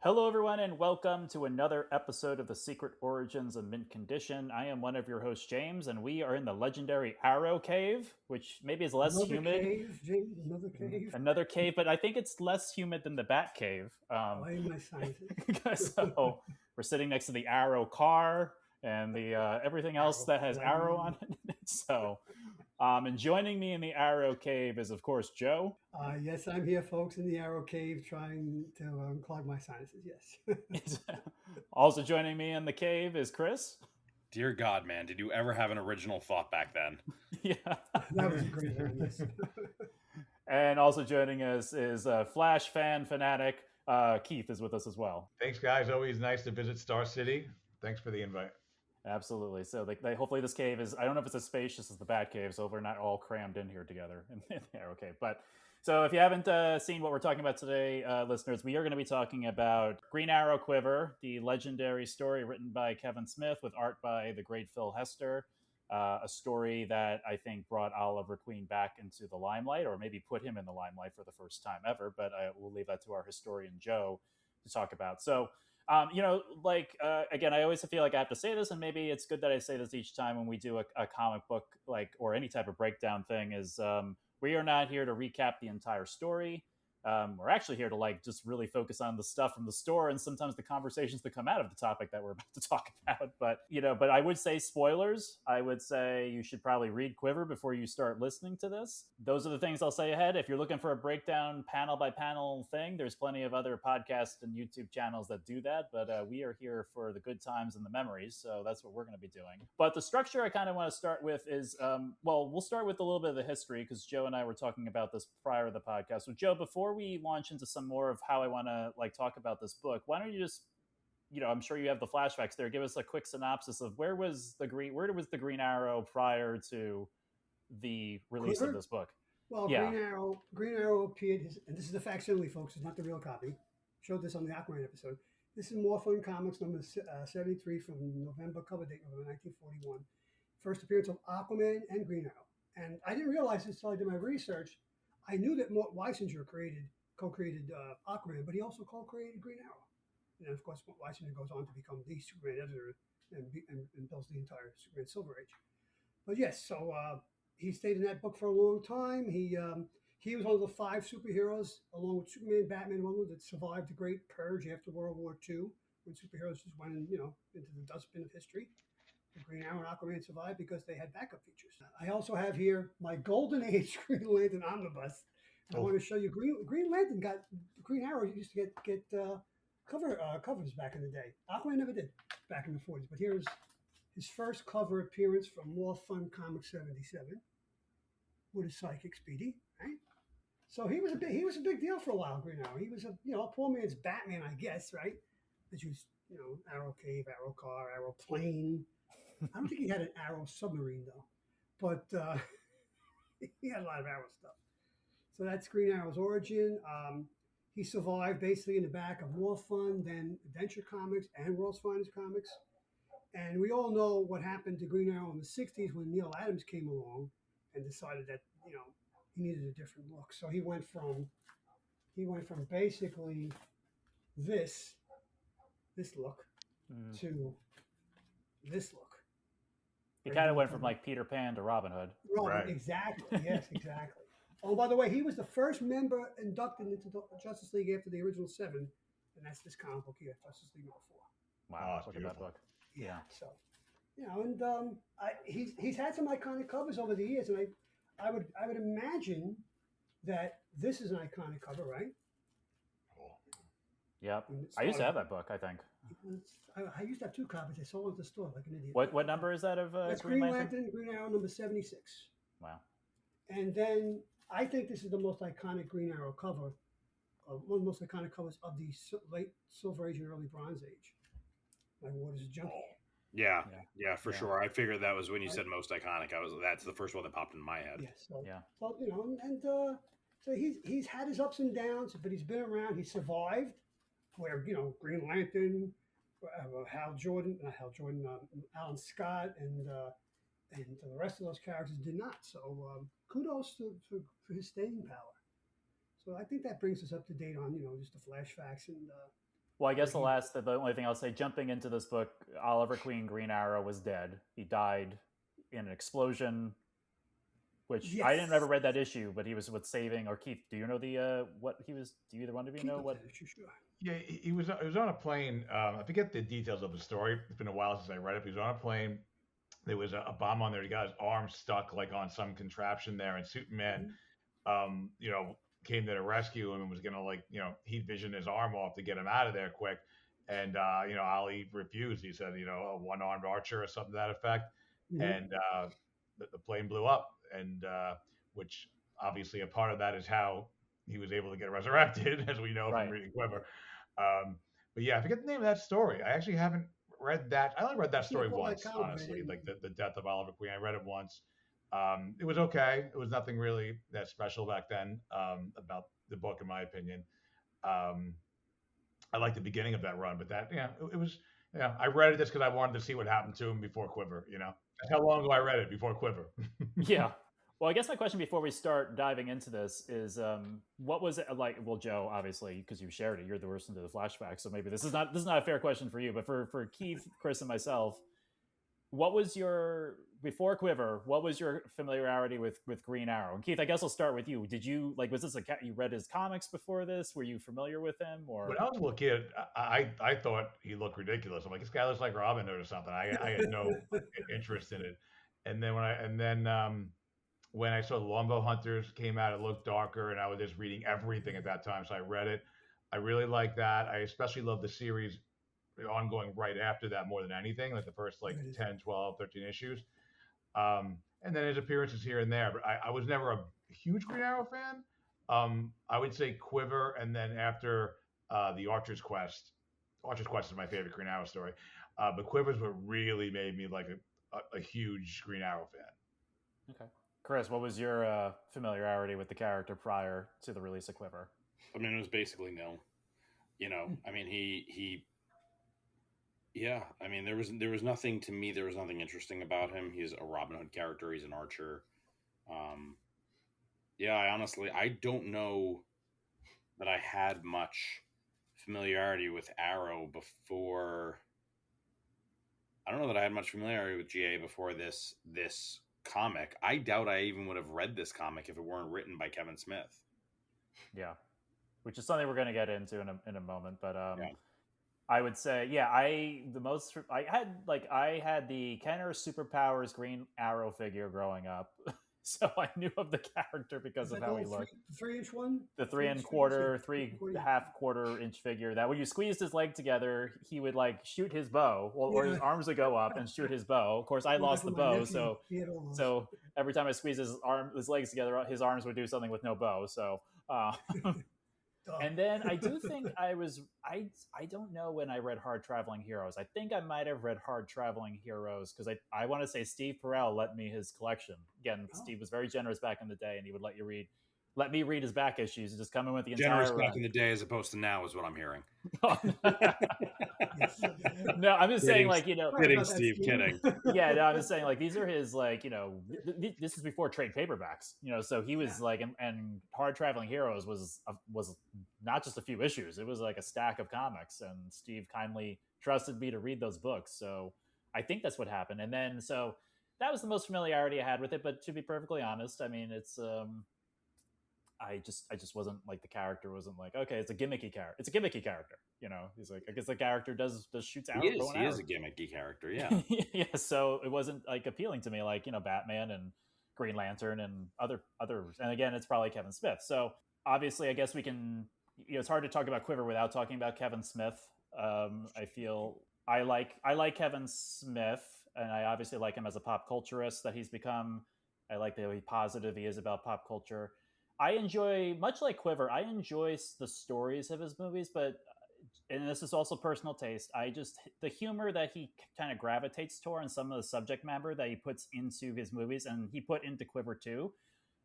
Hello, everyone, and welcome to another episode of The Secret Origins of Mint Condition. I am one of your hosts, James, and we are in the legendary Arrow Cave, which maybe is less Another humid. cave, James, another cave. Another cave, but I think it's less humid than the Bat Cave. I am my sciences. So we're sitting next to the Arrow car and the everything else Arrow that has Arrow plane. on it. And joining me in the Arrow Cave is, of course, Joe. Yes, I'm here, folks, in the Arrow Cave trying to unclog my sinuses. Yes. Also joining me in the cave is Chris. Dear God, man, did you ever have an original thought back then? Yeah. That was a great one, yes. And also joining us is Flash fan fanatic Keith is with us as well. Thanks, guys. Always nice to visit Star City. Thanks for the invite. Absolutely. So hopefully this cave is, I don't know if it's as spacious as the Bat Cave, so we're not all crammed in here together in the Arrow Cave. But so if you haven't seen what we're talking about today, listeners, we are going to be talking about Green Arrow Quiver, the legendary story written by Kevin Smith with art by the great Phil Hester. A story that I think brought Oliver Queen back into the limelight, or maybe put him in the limelight for the first time ever. But we'll leave that to our historian Joe to talk about. So, again, I always feel like I have to say this, and maybe it's good that I say this each time when we do a comic book, or any type of breakdown thing. Is we are not here to recap the entire story. We're actually here to just really focus on the stuff from the store and sometimes the conversations that come out of the topic that we're about to talk about. But I would say spoilers. I would say you should probably read Quiver before you start listening to this. Those are the things I'll say ahead. If you're looking for a breakdown panel by panel thing, there's plenty of other podcasts and YouTube channels that do that. But we are here for the good times and the memories. So that's what we're going to be doing. But the structure I kind of want to start with is, we'll start with a little bit of the history because Joe and I were talking about this prior to the podcast. So Joe, before we launch into some more of how I want to talk about this book, why don't you just, I'm sure you have the flashbacks there. Give us a quick synopsis of where was the Green Arrow prior to the release Quiver? of this book? Well, Yeah. Green Arrow appeared, and this is the facsimile, folks. It's not the real copy. Showed this on the Aquaman episode. This is More Fun Comics number 73 from November, cover date November 1941. First appearance of Aquaman and Green Arrow. And I didn't realize this until I did my research. I knew that Mort Weisinger co-created Aquaman, but he also co-created Green Arrow. And of course, Mort Weisinger goes on to become the Superman editor and builds the entire Superman Silver Age. But yes, so he stayed in that book for a long time. He was one of the 5 superheroes, along with Superman, Batman, and Wonder Woman, that survived the Great Purge after World War II, when superheroes just went into the dustbin of history. The Green Arrow and Aquaman survived because they had backup features. I also have here my Golden Age Green Lantern omnibus. I want to show you Green Lantern got Green Arrow used to get covers back in the day. Aquaman never did back in the 40s, but here's his first cover appearance from More Fun Comics 77 with his psychic Speedy, right? So he was a big deal for a while. Green Arrow. He was a poor man's Batman, I guess, right? That used Arrow Cave, Arrow Car, Arrow Plane. I don't think he had an Arrow submarine though, but he had a lot of Arrow stuff. So that's Green Arrow's origin. He survived basically in the back of More Fun, then Adventure Comics and World's Finest Comics. And we all know what happened to Green Arrow in the 60s when Neil Adams came along and decided that, he needed a different look. So he went from basically this look to this look. He kind of went from Peter Pan to Robin Hood. Right. Exactly. Yes, exactly. Oh, by the way, he was the first member inducted into the Justice League after the original 7, and that's this comic book here, Justice League number 4. Wow, look at that book. Yeah. So, and he's had some iconic covers over the years, and I would imagine that this is an iconic cover, right? Yep. I used to have that book, I think. I used to have 2 copies. I sold them at the store like an idiot. What number is that of That's Green Lantern, Green Arrow number 76. Wow. And then I think this is the most iconic Green Arrow cover, one of the most iconic covers of the late Silver Age and early Bronze Age. Like Waters of Junkie. Yeah, for sure. I figured that was when you said most iconic. That's the first one that popped in my head. Yeah. So so he's had his ups and downs, but he's been around. He survived. Where Green Lantern, Alan Scott, and the rest of those characters did not. So kudos for his staying power. So I think that brings us up to date on just the flashbacks and Well, I guess where he the only thing I'll say, jumping into this book, Oliver Queen Green Arrow was dead. He died in an explosion, which I didn't ever yes, read that issue, but he was with saving. Or Keith, do you know the what he was? Do either one of you keep know him what? said, sure. Yeah, he was on a plane. I forget the details of the story. It's been a while since I read it. But he was on a plane. There was a bomb on there. He got his arm stuck like on some contraption there, and Superman, Mhm. you know, came there to rescue him and was gonna like, heat vision his arm off to get him out of there quick. And Ali refused. He said, a one-armed archer or something to that effect. Mhm. And the plane blew up, and which obviously a part of that is how he was able to get resurrected, as we know from Right. reading Quiver. Um, but yeah, I forget the name of that story. I actually haven't read that. I only read I that can't story pull that once, comic right honestly. in. Like the death of Oliver Queen. I read it once. It was okay. It was nothing really that special back then about the book, in my opinion. Um, I liked the beginning of that run, but it was. Yeah, I read it just because I wanted to see what happened to him before Quiver. That's how long ago I read it before Quiver. Yeah. Well, I guess my question before we start diving into this is, what was it like? Well, Joe, obviously, because you shared it, you're the worst into the flashback, so maybe this is not a fair question for you. But for Keith, Chris, and myself, what was your before Quiver? What was your familiarity with Green Arrow? And Keith, I guess I'll start with you. Did you like? Was this you read his comics before this? Were you familiar with him or? When I was a little kid, I thought he looked ridiculous. I'm like, this guy looks like Robin Hood or something. I had no interest in it. And then when I saw the Longbow Hunters came out, it looked darker, and I was just reading everything at that time. So I read it. I really liked that. I especially love the series ongoing right after that more than anything, like the first like There it is. 10, 12, 13 issues. And then his appearances here and there. But I was never a huge Green Arrow fan. I would say Quiver, and then after the Archer's Quest. Archer's Quest is my favorite Green Arrow story. But Quiver's what really made me like a huge Green Arrow fan. Okay, Chris, what was your familiarity with the character prior to the release of Quiver? I mean, it was basically nil. I mean, he yeah. I mean, there was nothing to me. There was nothing interesting about him. He's a Robin Hood character. He's an archer. Um, yeah, I don't know that I had much familiarity with Arrow before. I don't know that I had much familiarity with GA before this comic. I doubt I even would have read this comic if it weren't written by Kevin Smith. Yeah, which is something we're going to get into in a moment. But Yeah. I would say, yeah, I had the Kenner Superpowers Green Arrow figure growing up, so I knew of the character because Is of that how the he looked. 3-inch one? The three and 3-inch quarter, figure? three Quarter. half quarter inch figure that when you squeezed his leg together, he would like shoot his bow, or his Yeah. arms would go up and shoot his bow. Of course, I Well, lost that's the what my bow, nephew, he had all those. so every time I squeezed his legs together, his arms would do something with no bow. So, and then I do think I don't know when I read Hard Traveling Heroes. I think I might have read Hard Traveling Heroes because I want to say Steve Perel lent me his collection. Again, Oh. Steve was very generous back in the day, and he would let me read his back issues and just come in with the Generous entire back run. in the day as opposed to now is what I'm hearing. Yes. No, I'm just saying, Kidding, like, Sorry kidding, about that, Steve. Steve. Kidding. yeah, no, I'm just saying, like, these are his, like, this is before trade paperbacks, so he was like, and Hard Traveling Heroes was not just a few issues; it was like a stack of comics, and Steve kindly trusted me to read those books, so I think that's what happened, and then so that was the most familiarity I had with it. But to be perfectly honest, I mean, it's I just wasn't like the character wasn't like, okay, it's a gimmicky character. It's a gimmicky character, He's like, I guess the character does shoots He arrow. is. He is a gimmicky character. Yeah. Yeah. So it wasn't like appealing to me, like Batman and Green Lantern and other. And again, it's probably Kevin Smith. So obviously, I guess we can. It's hard to talk about Quiver without talking about Kevin Smith. I feel I like Kevin Smith, and I obviously like him as a pop culturist that he's become. I like the way positive he is about pop culture. I enjoy, much like Quiver, I enjoy the stories of his movies, but, and this is also personal taste, the humor that he kind of gravitates toward and some of the subject matter that he puts into his movies, and he put into Quiver too.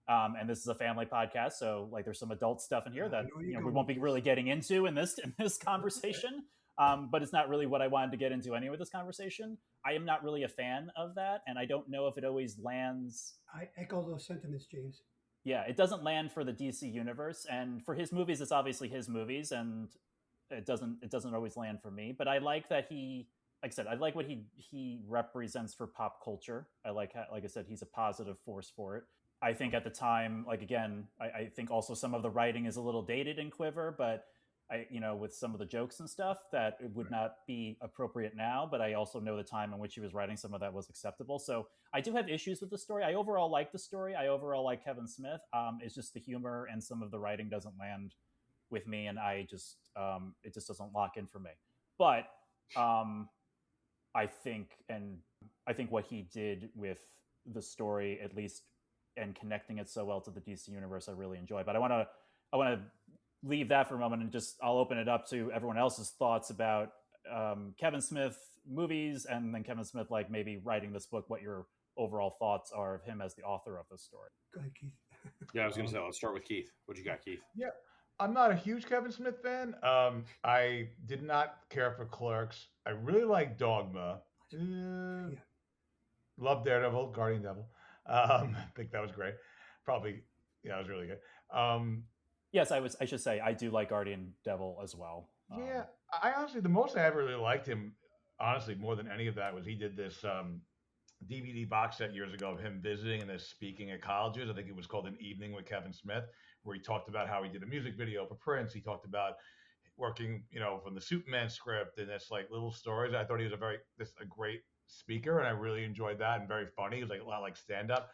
And this is a family podcast, so like there's some adult stuff in here that we won't be really getting into in this conversation. But it's not really what I wanted to get into anyway with this conversation. I am not really a fan of that, and I don't know if it always lands. I echo those sentiments, James. Yeah, it doesn't land for the DC universe, and for his movies, it's obviously his movies, and it doesn't always land for me. But I like that he, like I said, I like what he represents for pop culture. Like I said, he's a positive force for it. I think at the time, like again, I think also some of the writing is a little dated in Quiver, but with some of the jokes and stuff that it would not be appropriate now. But I also know the time in which he was writing some of that was acceptable. So I do have issues with the story. I overall like the story. I overall like Kevin Smith. It's just the humor and some of the writing doesn't land with me, and it just doesn't lock in for me. But um, I think what he did with the story, at least, and connecting it so well to the DC universe, I really enjoy. But I want to leave that for a moment and just I'll open it up to everyone else's thoughts about Kevin Smith movies, and then Kevin Smith like maybe writing this book. What your overall thoughts are of him as the author of this story? Go ahead, Keith. Yeah, I was going to say, let's start with Keith. What you got, Keith? Yeah, I'm not a huge Kevin Smith fan. I did not care for Clerks. I really like Dogma. Yeah. Love Daredevil, Guardian Devil. I think that was great. Probably, yeah, it was really good. Yes, I should say I do like Guardian Devil as well. Yeah, I honestly, the most I ever really liked him, honestly, more than any of that, was he did this DVD box set years ago of him visiting and speaking at colleges. I think it was called An Evening with Kevin Smith, where he talked about how he did a music video for Prince. He talked about working, from the Superman script and this like little stories. I thought he was a great speaker, and I really enjoyed that, and very funny. He was like a lot like stand up.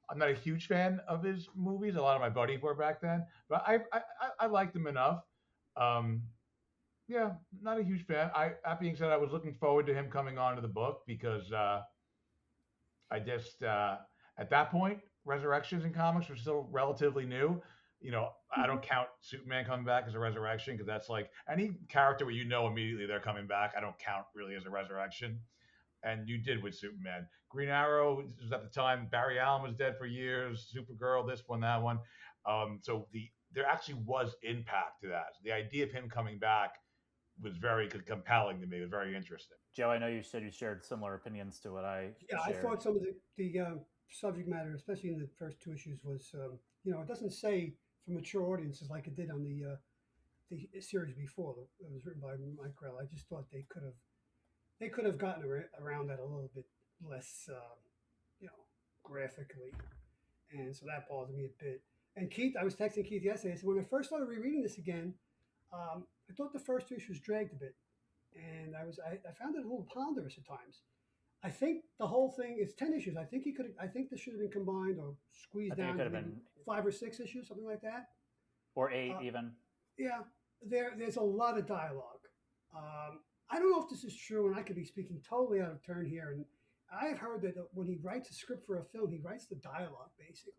I'm not a huge fan of his movies. A lot of my buddies were back then, but I liked him enough. Um, yeah, not a huge fan. That being said, I was looking forward to him coming on to the book because I just at that point, resurrections in comics were still relatively new. I don't count Superman coming back as a resurrection because that's like any character where immediately they're coming back. I don't count really as a resurrection. And you did with Superman. Green Arrow was at the time. Barry Allen was dead for years. Supergirl, this one, that one. So there actually was impact to that. So the idea of him coming back was very compelling to me. It was very interesting. Joe, I know you said you shared similar opinions to what I Yeah, shared. I thought some of the subject matter, especially in the first two issues, was it doesn't say for mature audiences like it did on the series before. It was written by Mike Grell. I just thought they could have gotten around that a little bit less, graphically, and so that bothered me a bit. And Keith, I was texting Keith yesterday. I said when I first started rereading this again, I thought the first two issues dragged a bit, and I found it a little ponderous at times. I think the whole thing is 10 issues. I think this should have been combined or squeezed down to maybe 5 or 6 issues, something like that, or 8 even. Yeah, there's a lot of dialogue. I don't know if this is true, and I could be speaking totally out of turn here. And I've heard that when he writes a script for a film, he writes the dialogue basically,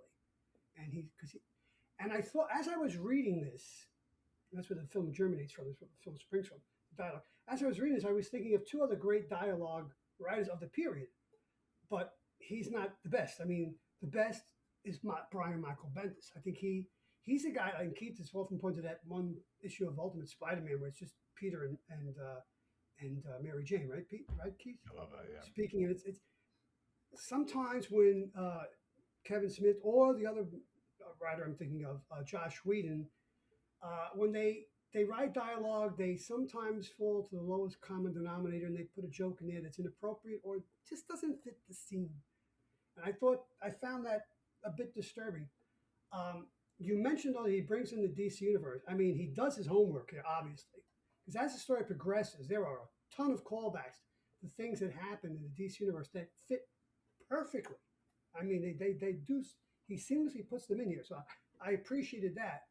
and I thought as I was reading this, that's where the film germinates from. That's where the film springs from. The dialogue. As I was reading this, I was thinking of 2 other great dialogue writers of the period, but he's not the best. I mean, the best is Brian Michael Bendis. I think he's a guy. And Keith has often pointed to that one issue of Ultimate Spider-Man where it's just Peter and Mary Jane, right? Right, Keith? I love that. Yeah. Speaking, and it's sometimes when Kevin Smith or the other writer I'm thinking of, Josh Whedon, when they write dialogue, they sometimes fall to the lowest common denominator and they put a joke in there that's inappropriate or just doesn't fit the scene. And I found that a bit disturbing. You mentioned though that he brings in the DC universe. I mean, he does his homework here, obviously, because as the story progresses, there are a ton of callbacks to things that happen in the DC universe that fit perfectly. I mean, they do. He seamlessly puts them in here, so I appreciated that.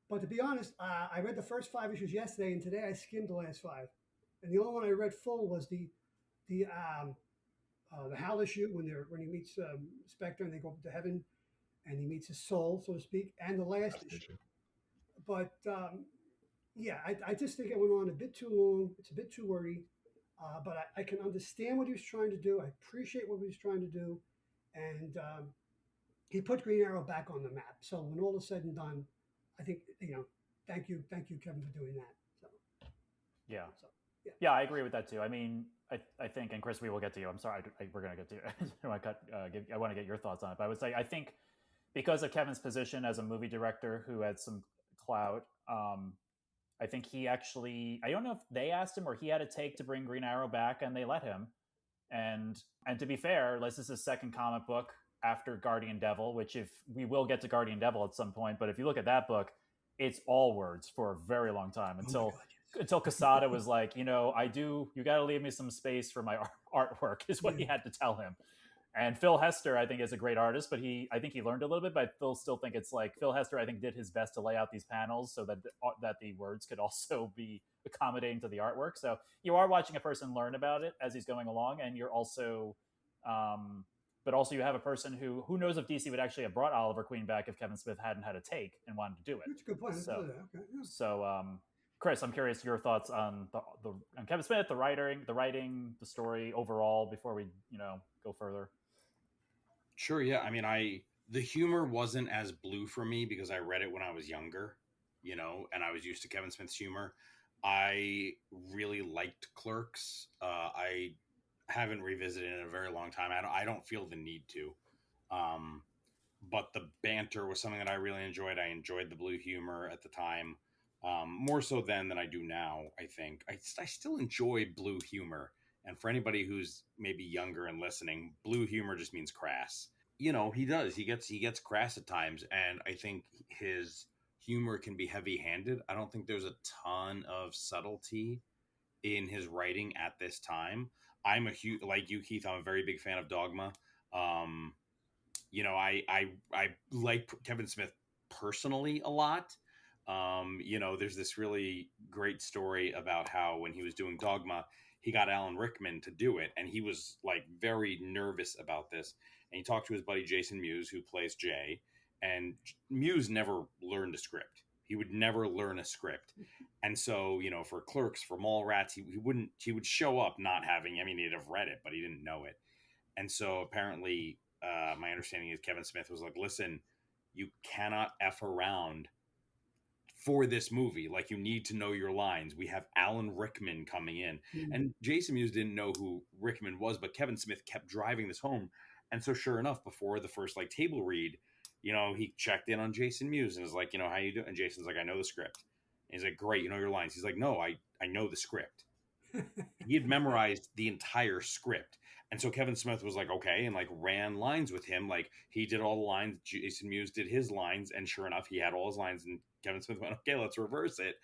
But to be honest, I read the first 5 issues yesterday, and today I skimmed the last 5. And the only one I read full was the Hal issue when he meets Spectre and they go up to heaven, and he meets his soul, so to speak, and the last issue. But yeah, I just think it went on a bit too long. It's a bit too wordy. But I can understand what he was trying to do. I appreciate what he was trying to do, and he put Green Arrow back on the map. So when all is said and done, I think thank you, Kevin, for doing that. So yeah, yeah, I agree with that too. I mean, I think, and Chris, we will get to you. I'm sorry, we're gonna get to you. I want to get your thoughts on it, but I would say I think because of Kevin's position as a movie director who had some clout, I think he actually, I don't know if they asked him or he had a take to bring Green Arrow back, and they let him. And to be fair, this is his second comic book after Guardian Devil, which if we will get to Guardian Devil at some point, but if you look at that book, it's all words for a very long time Oh my until God, yes. until Casada was like, you got to leave me some space for my artwork, is what he Yeah. had to tell him. And Phil Hester, I think, is a great artist, but I think he learned a little bit. But I still think it's like Phil Hester, I think, did his best to lay out these panels so that the words could also be accommodating to the artwork. So you are watching a person learn about it as he's going along, and you're also, but also you have a person who knows if DC would actually have brought Oliver Queen back if Kevin Smith hadn't had a take and wanted to do it. That's a good point. So, Okay. Yeah. so Chris, I'm curious your thoughts on on Kevin Smith, the writing, the story overall before we go further. Sure, yeah. I mean, the humor wasn't as blue for me because I read it when I was younger, and I was used to Kevin Smith's humor. I really liked Clerks. I haven't revisited it in a very long time. I don't feel the need to. Um, but the banter was something that I really enjoyed. I enjoyed the blue humor at the time, more so then than I do now. I think I still enjoy blue humor. And for anybody who's maybe younger and listening, blue humor just means crass. He does. He gets crass at times, and I think his humor can be heavy-handed. I don't think there's a ton of subtlety in his writing at this time. I'm a huge, like you, Keith. I'm a very big fan of Dogma. Um, I like Kevin Smith personally a lot. There's this really great story about how when he was doing Dogma, he got Alan Rickman to do it, and he was like very nervous about this. And he talked to his buddy Jason Mewes, who plays Jay, and Mewes never learned a script. He would never learn a script. And so, for Clerks, for Mallrats, he would show up not having, I mean, he'd have read it, but he didn't know it. And so apparently, my understanding is Kevin Smith was like, listen, you cannot F around for this movie. Like, you need to know your lines. We have Alan Rickman coming in. Mm. And Jason Mewes didn't know who Rickman was, but Kevin Smith kept driving this home. And so sure enough, before the first like table read, he checked in on Jason Mewes and was like, how you doing? And Jason's like, I know the script. And he's like, great, you know your lines. He's like, no, I know the script. He had memorized the entire script. And so Kevin Smith was like, okay, and like ran lines with him. Like, he did all the lines. Jason Mewes did his lines. And sure enough, he had all his lines. And Kevin Smith went, okay, let's reverse it.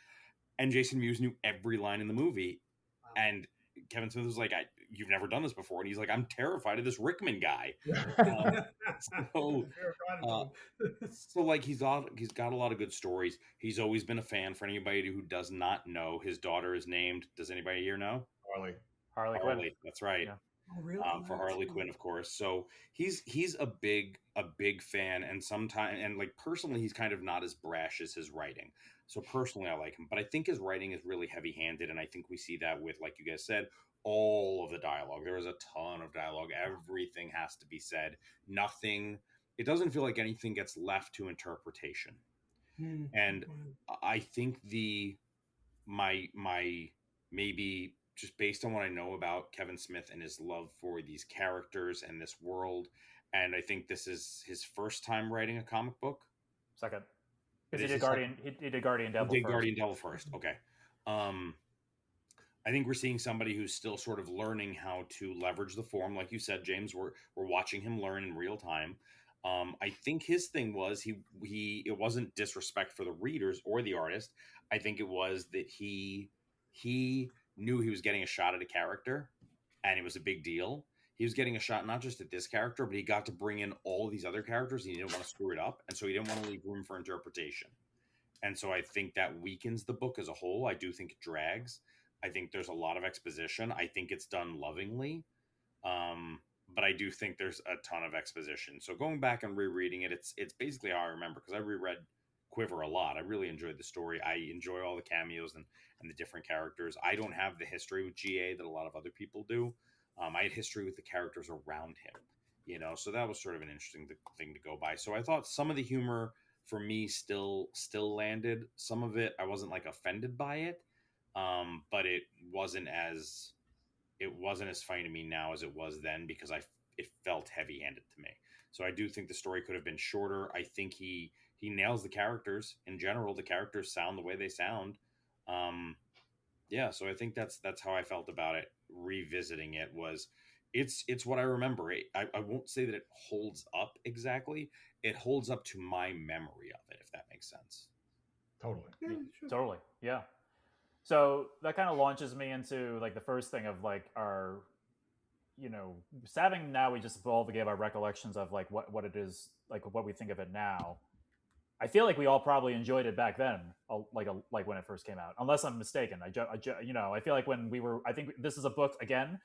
And Jason Mewes knew every line in the movie. Wow. And Kevin Smith was like, you've never done this before. And he's like, I'm terrified of this Rickman guy. So like he's got a lot of good stories. He's always been a fan. For anybody who does not know, his daughter is named, does anybody here know? Harley Quinn. That's right. Yeah. Oh, really? For Harley Quinn, of course. So he's a big fan, and sometimes, and like personally, he's kind of not as brash as his writing. So personally, I like him, but I think his writing is really heavy-handed, and I think we see that with, like you guys said, all of the dialogue. There is a ton of dialogue. Everything has to be said. Nothing. It doesn't feel like anything gets left to interpretation. And I think my maybe just based on what I know about Kevin Smith and his love for these characters and this world, and I think this is his first time writing a comic book. Second, because he did Guardian Devil. He did Guardian Devil first. Okay. I think we're seeing somebody who's still sort of learning how to leverage the form, like you said, James. We're watching him learn in real time. I think his thing was it wasn't disrespect for the readers or the artist. I think it was that he knew he was getting a shot at a character, and it was a big deal. He was getting a shot not just at this character, but he got to bring in all these other characters, and he didn't want to screw it up, and so he didn't want to leave room for interpretation. And so I think that weakens the book as a whole. I do think it drags. I think there's a lot of exposition. I think it's done lovingly. But I do think there's a ton of exposition. So going back and rereading it, it's basically how I remember, because I reread Quiver a lot. I really enjoyed the story. I enjoy all the cameos and the different characters. I don't have the history with GA that a lot of other people do. I had history with the characters around him, so that was sort of an interesting thing to go by. So I thought some of the humor for me still landed. Some of it I wasn't like offended by it, but it wasn't as funny to me now as it was then, because it felt heavy-handed to me. So I do think the story could have been shorter. I think he nails the characters in general. The characters sound the way they sound. Um, yeah, so I think that's how I felt about it. Revisiting it was, it's what I remember. I won't say that it holds up exactly. It holds up to my memory of it, if that makes sense. Totally. Yeah, Y- sure. Totally. Yeah. So that kind of launches me into like the first thing of like our, having now we just both gave our recollections of like what it is, like what we think of it now. I feel like we all probably enjoyed it back then, like when it first came out. Unless I'm mistaken, I feel like when we were, I think this is a book again.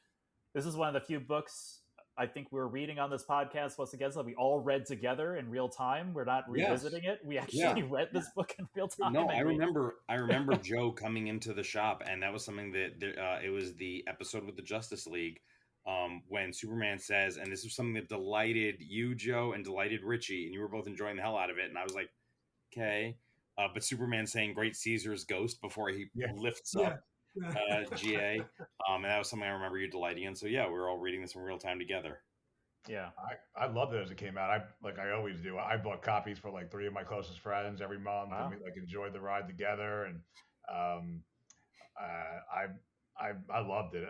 This is one of the few books I think we're reading on this podcast once again that we all read together in real time. We're not Yes. revisiting it. We Yeah. actually read Yeah. this book in real time, No, and we I remember Joe coming into the shop, and that was something that it was the episode with the Justice League, when Superman says, and this was something that delighted you, Joe, and delighted Richie, and you were both enjoying the hell out of it, and I was like, okay, but Superman saying "Great Caesar's ghost" before he Yeah. lifts Yeah. up Yeah. GA, and that was something I remember you delighting in. So yeah, we were all reading this in real time together. yeah. I loved it as it came out. I always do. I bought copies for like three of my closest friends every month, and Wow. we like enjoyed the ride together. And um, I loved it.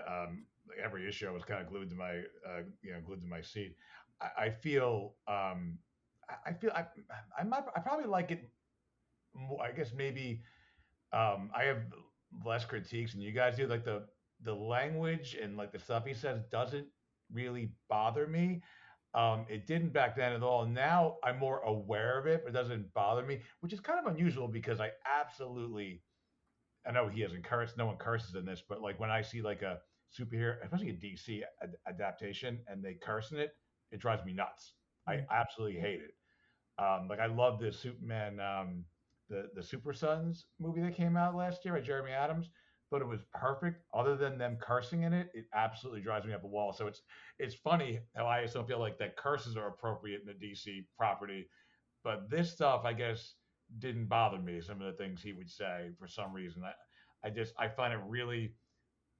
Like every issue, I was kind of glued to my glued to my seat. I feel I feel I probably like it more, I guess maybe I have less critiques than you guys do. Like the language and like the stuff he says doesn't really bother me. It didn't back then at all. Now I'm more aware of it, but it doesn't bother me, which is kind of unusual because I absolutely, I know he hasn't cursed. No one curses in this, but like when I see like a superhero, especially a DC adaptation, and they curse in it, it drives me nuts. I Mm. absolutely hate it. Like I love the Superman, the Super Sons movie that came out last year by Jeremy Adams. But it was perfect. Other than them cursing in it, it absolutely drives me up a wall. So it's funny how I still feel like that curses are appropriate in the DC property, but this stuff I guess didn't bother me. Some of the things he would say for some reason, I find it really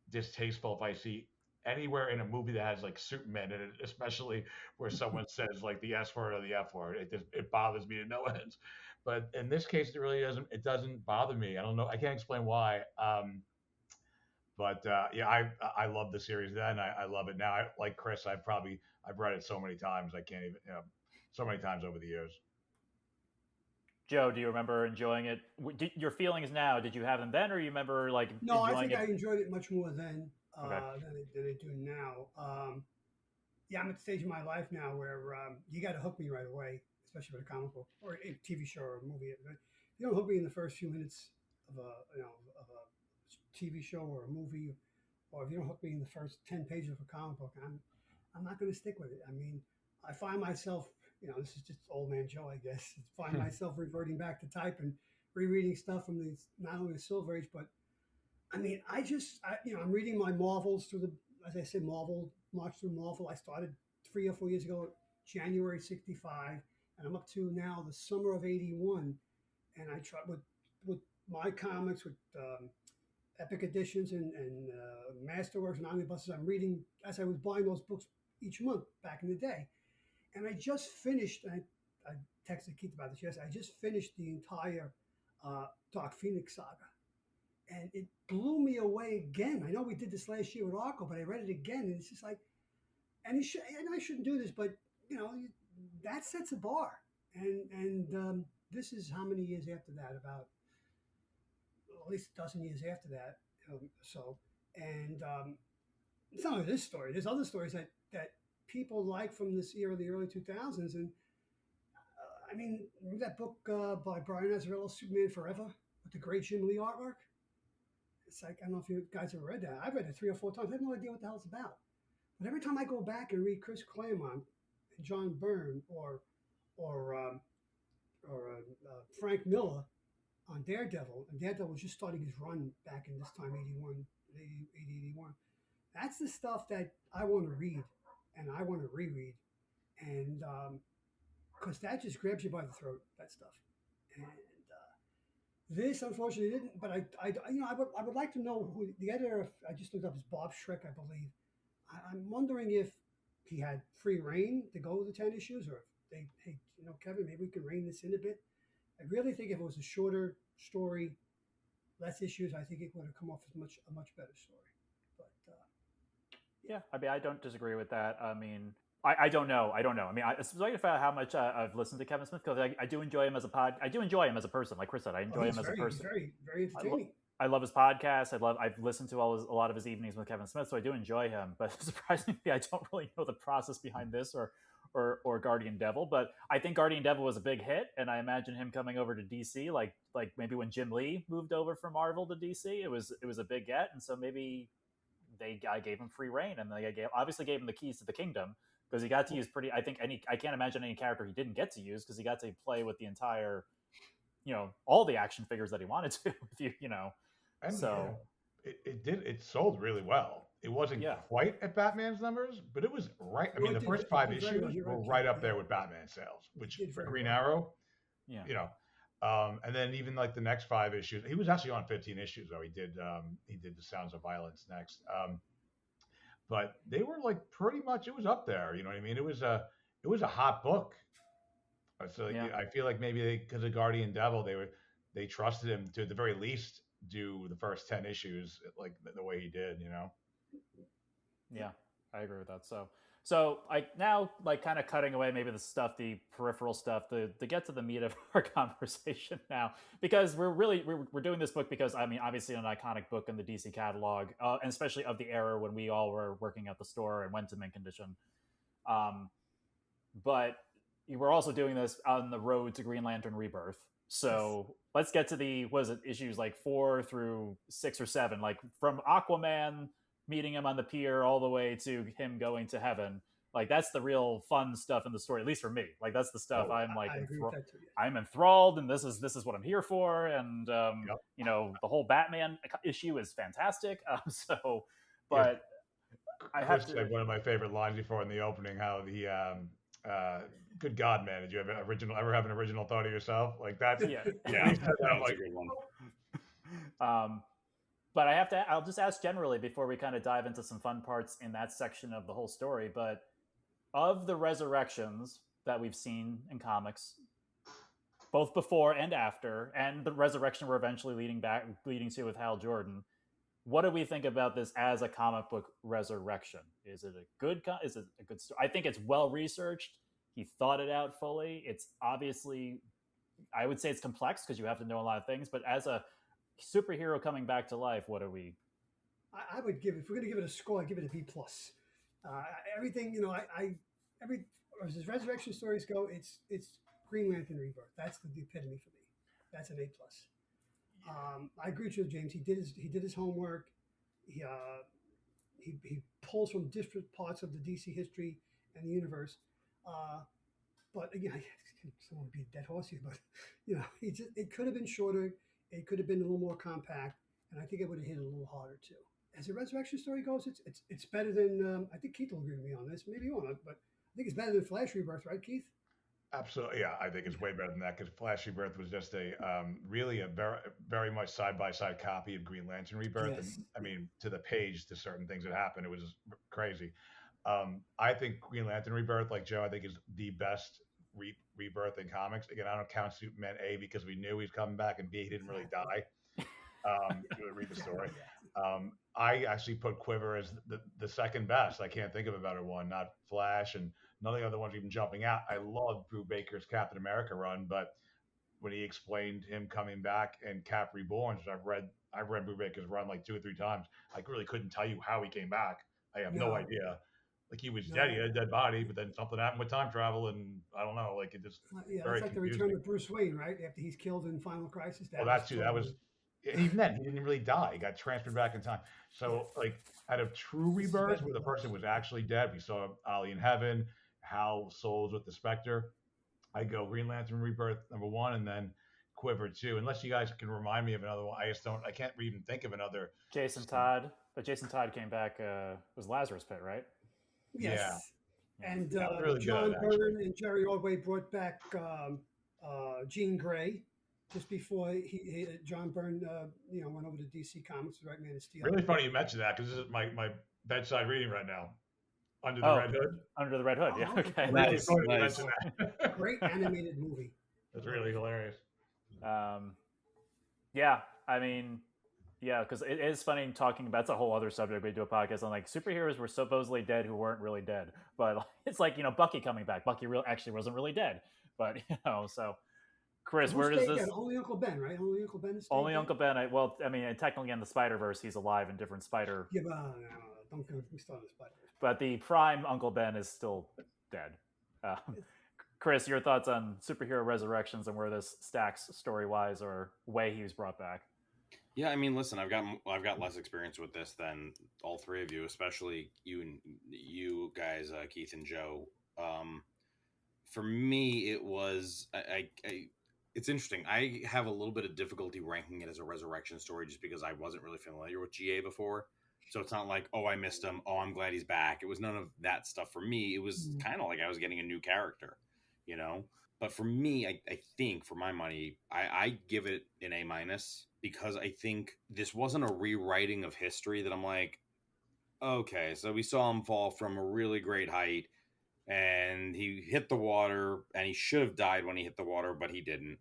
distasteful if I see anywhere in a movie that has like Superman in it, especially where someone says like the S word or the F word. It bothers me to no end. But in this case, it doesn't bother me. I don't know. I can't explain why. But yeah, I love the series then. I love it now. Like Chris, I've read it so many times. I can't even so many times over the years. Joe, do you remember enjoying it? Your feelings now? Did you have them then, or you remember like No, I enjoying think it? I enjoyed it much more then Okay. than I do now. Yeah, I'm at the stage in my life now where you got to hook me right away, especially with a comic book or a TV show or a movie. If you don't hook me in the first few minutes of a TV show or a movie, or if you don't hook me in the first 10 pages of a comic book, I'm not going to stick with it. I mean, I find myself, this is just old man Joe, I guess. I find myself reverting back to type and rereading stuff from the not only the Silver Age, but I mean, I'm reading my Marvels through as I said, March through Marvel. I started 3 or 4 years ago, January '65, and I'm up to now the summer of '81. And I try with my comics, with Epic Editions and Masterworks and omnibuses. I'm reading as I was buying those books each month back in the day. And I just finished, I texted Keith about this yesterday, I just finished the entire Dark Phoenix saga and it blew me away again. I know we did this last year with Arco, but I read it again, and it's just like, and I shouldn't do this, but that sets a bar, and this is how many years after that? About at least a dozen years after that. So, and it's not only this story. There's other stories that people like from this era, the early 2000s, and I mean, remember that book by Brian Azzarello, Superman Forever, with the great Jim Lee artwork? It's like, I don't know if you guys ever read that. I've read it 3 or 4 times. I have no idea what the hell it's about. But every time I go back and read Chris Claremont and John Byrne or Frank Miller on Daredevil, and Daredevil was just starting his run back in this time, 81, 80, 81. That's the stuff that I want to read and I want to reread. And because that just grabs you by the throat, that stuff. And this unfortunately didn't, but I would like to know who the editor. I just looked up is Bob Schreck, I believe. I'm wondering if he had free reign to go with the 10 issues, or if they, hey, Kevin, maybe we can rein this in a bit. I really think if it was a shorter story, less issues, I think it would have come off as a much better story. But Yeah, I mean, I don't disagree with that. I mean, I don't know. I don't know. I mean, it's like about how much I've listened to Kevin Smith because I do enjoy him as a pod. I do enjoy him as a person. Like Chris said, I enjoy him as a he's person. very entertaining. I love his podcast. I've listened to a lot of his evenings with Kevin Smith, so I do enjoy him. But surprisingly, I don't really know the process behind this or Guardian Devil. But I think Guardian Devil was a big hit, and I imagine him coming over to DC, like maybe when Jim Lee moved over from Marvel to DC, it was a big get, and so maybe I gave him free reign, and they obviously gave him the keys to the kingdom because he got to use pretty. I can't imagine any character he didn't get to use because he got to play with the entire, all the action figures that he wanted to. If And so it sold really well. It wasn't quite at Batman's numbers, but it was right. I mean, the first 5 issues were right up there with Batman sales, which for Green Arrow, and then even like the next 5 issues, he was actually on 15 issues though. He did the Sounds of Violence next, but they were like pretty much it was up there. You know what I mean? It was a hot book. So I feel like maybe because of Guardian Devil, they trusted him to at the very least do the first 10 issues like the way he did. Yeah, I agree with that. So now kind of cutting away maybe the peripheral stuff, to get to the meat of our conversation now, because we're doing this book because I mean obviously an iconic book in the DC catalog, and especially of the era when we all were working at the store and went to mint condition. But we're also doing this on the road to Green Lantern Rebirth. So let's get to issues like 4 through 6 or 7, like from Aquaman meeting him on the pier all the way to him going to heaven. Like that's the real fun stuff in the story, at least for me. Like that's the stuff I'm like I'm enthralled, and this is what I'm here for. And the whole Batman issue is fantastic. But I have to say one of my favorite lines before in the opening, how the good God, man, did you ever have an original thought of yourself? Like that's I'm like, good one. But I'll just ask generally before we kind of dive into some fun parts in that section of the whole story. But of the resurrections that we've seen in comics, both before and after, and the resurrection we're eventually leading to with Hal Jordan, what do we think about this as a comic book resurrection? Is it a good story? I think it's well researched. He thought it out fully. It's obviously, I would say it's complex because you have to know a lot of things. But as a superhero coming back to life, what are we? I would give, if we're going to give it a score, I'd give it a B+. Everything, as his resurrection stories go, it's Green Lantern Rebirth. That's the epitome for me. That's an A+. I agree with you, James. He did his homework. He pulls from different parts of the DC history and the universe. But again, I don't want to be a dead horse here, but it could have been shorter. It could have been a little more compact, and I think it would have hit a little harder too. As the resurrection story goes, it's better than I think Keith will agree with me on this. Maybe you won't, but I think it's better than Flash Rebirth, right, Keith? Absolutely, yeah. I think it's way better than that because Flash Rebirth was just really a very, very much side-by-side copy of Green Lantern Rebirth. Yes. And I mean, to the page, to certain things that happened, it was crazy. I think Green Lantern Rebirth, like Joe, I think is the best rebirth in comics. Again, I don't count Superman A because we knew he was coming back, and B, he didn't really die. If you read the story. I actually put Quiver as the second best. I can't think of a better one, not Flash and none of the other ones even jumping out. I love Drew Baker's Captain America run, but when he explained him coming back and Cap Reborn, which I've read Drew Baker's run like 2 or 3 times, I really couldn't tell you how he came back. I have no idea. Like he was dead, he had a dead body, but then something happened with time travel, and I don't know. Like it just it's like the return of Bruce Wayne, right? After he's killed in Final Crisis. That was even then he didn't really die. He got transferred back in time. So like out of true rebirths where the person was actually dead, we saw Ollie in heaven, Hal Souls with the Spectre. I go Green Lantern Rebirth #1, and then Quiver 2. Unless you guys can remind me of another one, I can't even think of another. Jason Todd, but Jason Todd came back. Was Lazarus Pit, right? Yes. Yeah. And really John Byrne and Jerry Ordway brought back Jean Grey just before John Byrne went over to DC Comics to write Man of Steel. Really funny you mentioned that because this is my bedside reading right now. Under the Red Hood. Under the Red Hood. Yeah. Okay. Nice. Great animated movie. That's really hilarious. Yeah. I mean, Yeah, because it is funny talking about. It's a whole other subject. We do a podcast on like superheroes were supposedly dead who weren't really dead, but it's like Bucky coming back. Bucky real actually wasn't really dead, but so So Chris, who where does stayed dead? this Only Uncle Ben, right? Only Uncle Ben stayed only dead. Uncle Ben? Well, I mean, technically in the Spider Verse, he's alive in different Spider, Yeah, but don't get me started on the Spider Verse part. but the prime Uncle Ben is still dead. Chris, your thoughts on superhero resurrections and where this stacks story wise or way he was brought back? Yeah, I mean, listen, I've got less experience with this than all three of you, especially you guys, Keith and Joe. Um, for me, it was it's interesting. I have a little bit of difficulty ranking it as a resurrection story just because I wasn't really familiar with GA before. So it's not like, oh, I missed him. Oh, I'm glad he's back. It was none of that stuff for me. It was Mm. kind of like I was getting a new character, you know. But for me, I think for my money, I give it an A minus because I think this wasn't a rewriting of history that I'm like, okay, so we saw him fall from a really great height and he hit the water and he should have died when he hit the water, but he didn't.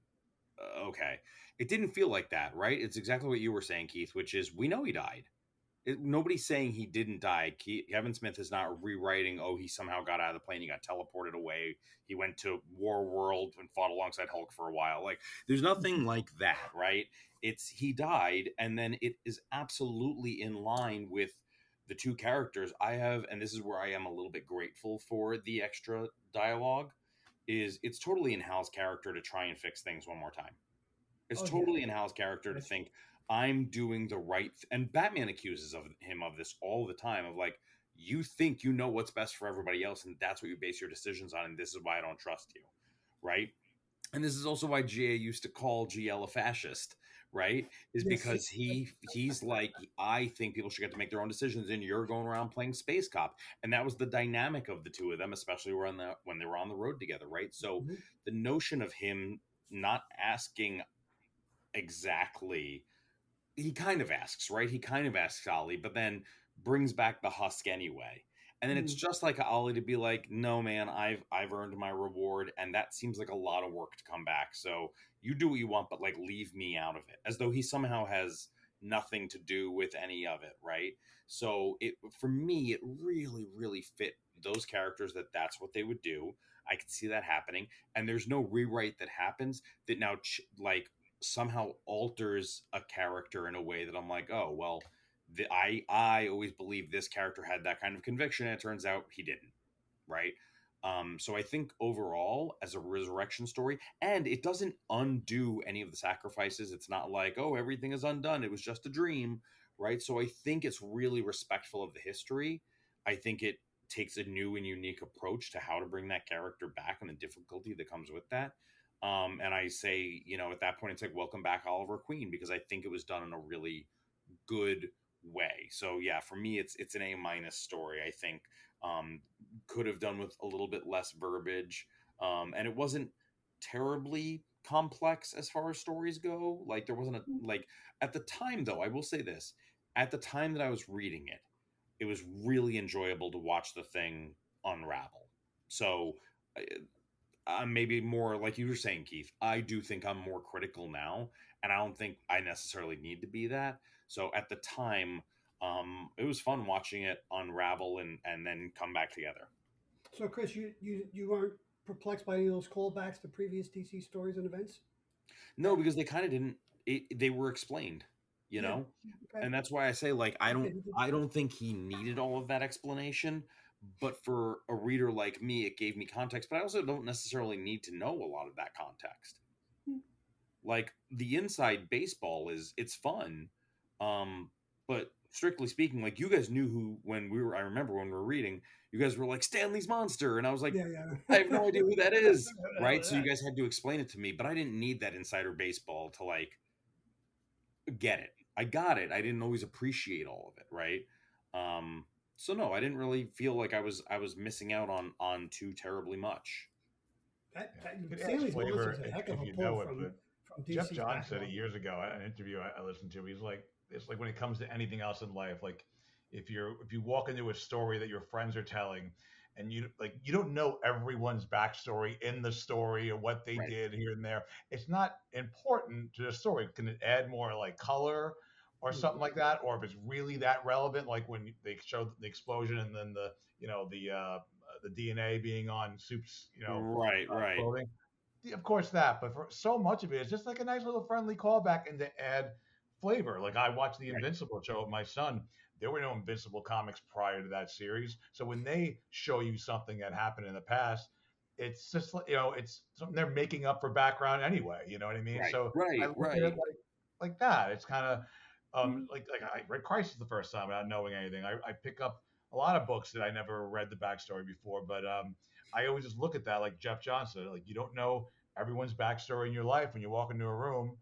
Okay. It didn't feel like that, right? It's exactly what you were saying, Keith, which is we know he died. Nobody's saying he didn't die. Kevin Smith is not rewriting, oh, he somehow got out of the plane, he got teleported away, he went to War World and fought alongside Hulk for a while. Like, there's nothing like that, right? It's he died, and then it is absolutely in line with the two characters I have, and this is where I am a little bit grateful for the extra dialogue, is it's totally in Hal's character to try and fix things one more time. It's Oh yeah, totally in Hal's character to that's think I'm doing the right and Batman accuses of him of this all the time of like you think you know what's best for everybody else and that's what you base your decisions on and this is why I don't trust you, right? And this is also why GA used to call GL a fascist, right? Is yes. because he's like I think people should get to make their own decisions and you're going around playing space cop. And that was the dynamic of the two of them, especially when they were on the road together, right? So Mhm. the notion of him not asking exactly, he kind of asks, right? He kind of asks Ollie, but then brings back the husk anyway. And then it's Mm. just like Ollie to be like, "No, man, I've earned my reward, and that seems like a lot of work to come back. So you do what you want, but like leave me out of it." As though he somehow has nothing to do with any of it, right? So it for me, it really, really fit those characters that that's what they would do. I could see that happening, and there's no rewrite that happens that now like somehow alters a character in a way that I'm like, oh well, I always believed this character had that kind of conviction, and it turns out he didn't, right? So I think overall, as a resurrection story, and it doesn't undo any of the sacrifices. It's not like, oh, everything is undone. It was just a dream, right? So I think it's really respectful of the history. I think it takes a new and unique approach to how to bring that character back and the difficulty that comes with that. And I say, at that point, it's like, welcome back, Oliver Queen, because I think it was done in a really good way. So yeah, for me, it's an A minus story. I think um, could have done with a little bit less verbiage, and it wasn't terribly complex as far as stories go. Like there wasn't a like at the time though. I will say this: at the time that I was reading it, it was really enjoyable to watch the thing unravel. So I'm maybe more like you were saying, Keith. I do think I'm more critical now, and I don't think I necessarily need to be that. So at the time, it was fun watching it unravel and then come back together. So Chris, you aren't perplexed by any of those callbacks to previous DC stories and events? No, because they kind of didn't. They were explained, you Yeah. know, Okay. and that's why I say like Okay. I don't think he needed all of that explanation. But for a reader like me, it gave me context. But I also don't necessarily need to know a lot of that context. Like the inside baseball is it's fun, um but strictly speaking, like you guys knew who when we were I remember when we were reading, you guys were like Stanley's monster and I was like, Yeah, I have no idea who that is, What the hell right? is So you that? guys had to explain it to me, but I didn't need that insider baseball to like get it. I got it. I didn't always appreciate all of it, right? So no, I didn't really feel like I was missing out on too terribly much. That, Yeah. that You could ask Stanley's Monster is Flavor a heck of if a you pull know it, from but Jeff DC's Johns said it backlog. years ago at an interview I listened to. He's like, it's like when it comes to anything else in life, like if you walk into a story that your friends are telling, and you don't know everyone's backstory in the story or what they Right. did here and there, it's not important to the story. Can it add more like color or something like that, or if it's really that relevant, like when they show the explosion and then the DNA being on Soup's Right, right, clothing. Of course that, but for so much of it, it's just like a nice little friendly callback and to add flavor. Like I watched the right, Invincible show with my son. There were no Invincible comics prior to that series, so when they show you something that happened in the past, it's just it's something they're making up for background anyway. You know what I mean? right, So I right, look at it right. like that. It's kind of like I read Crisis the first time without knowing anything. I pick up a lot of books that I never read the backstory before, but I always just look at that like Jeff Johnson. Like you don't know everyone's backstory in your life when you walk into a room.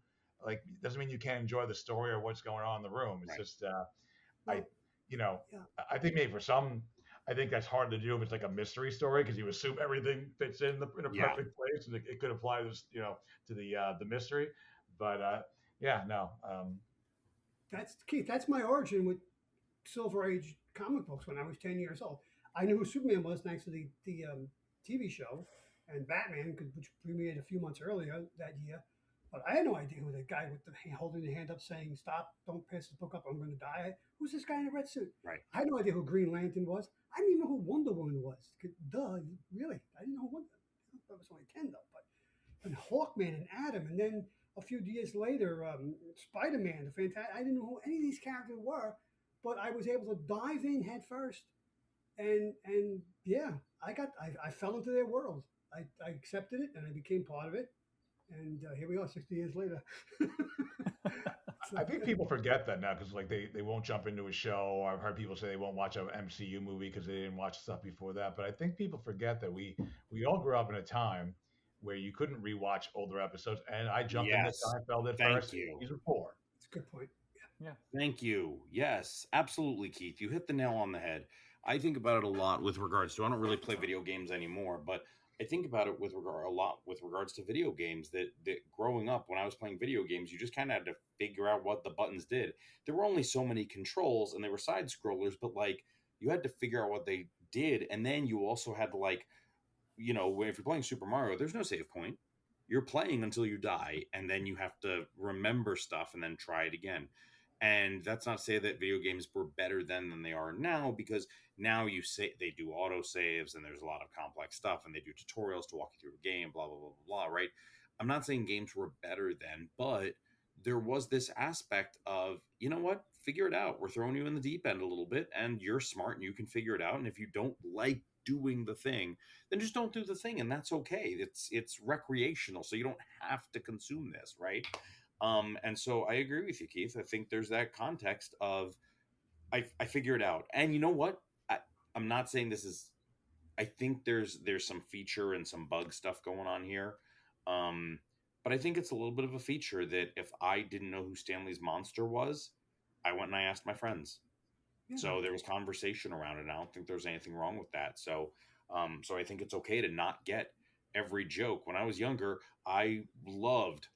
Like it doesn't mean you can't enjoy the story or what's going on in the room. It's Right. just I Well, you know yeah. I think maybe for some. I think that's hard to do if it's like a mystery story because you assume everything fits in a Yeah. perfect place and it could apply to to the mystery. But yeah, no, That's Keith. That's my origin with Silver Age comic books when I was 10 years old. I knew who Superman was thanks to the TV show and Batman, which premiered a few months earlier that year. But I had no idea who the guy with the holding the hand up saying, "Stop! Don't pass this book up. I'm going to die." Who's this guy in a red suit? Right. I had no idea who Green Lantern was. I didn't even know who Wonder Woman was. Duh, really? I didn't know who Wonder. I was only 10 though. But and Hawkman and Adam, and then a few years later, Spider Man, the fantastic. I didn't know who any of these characters were, but I was able to dive in head first, and yeah, I fell into their world. I accepted it, and I became part of it, and here we are, 60 years later. So, I think people forget that now because like they won't jump into a show. Or I've heard people say they won't watch an MCU movie because they didn't watch stuff before that. But I think people forget that we all grew up in a time where you couldn't rewatch older episodes, and I jumped into Yes. Seinfeld at Thank first, you. season 4. it's a good point. Yeah. Thank you. Yes, absolutely, Keith. You hit the nail on the head. I think about it a lot with regards to. I don't really play video games anymore, but I think about it with regard a lot with regards to video games. That growing up, when I was playing video games, you just kind of had to figure out what the buttons did. There were only so many controls, and they were side scrollers, but like you had to figure out what they did, and then you also had to like if you're playing Super Mario, there's no save point. You're playing until you die, and then you have to remember stuff and then try it again. And that's not to say that video games were better then than they are now, because now you say they do auto saves and there's a lot of complex stuff, and they do tutorials to walk you through a game, blah blah blah blah blah. Right? I'm not saying games were better then, but there was this aspect of what, figure it out. We're throwing you in the deep end a little bit, and you're smart and you can figure it out. And if you don't like doing the thing, then just don't do the thing, and that's okay. It's recreational, so you don't have to consume this, right? And so I agree with you, Keith. I think there's that context of I figure it out, and you know what? I'm not saying this is. I think there's some feature and some bug stuff going on here, um, but I think it's a little bit of a feature that if I didn't know who Stanley's monster was, I went and I asked my friends. Yeah, So there was conversation around it. And I don't think there's anything wrong with that. So I think it's okay to not get every joke. When I was younger, I loved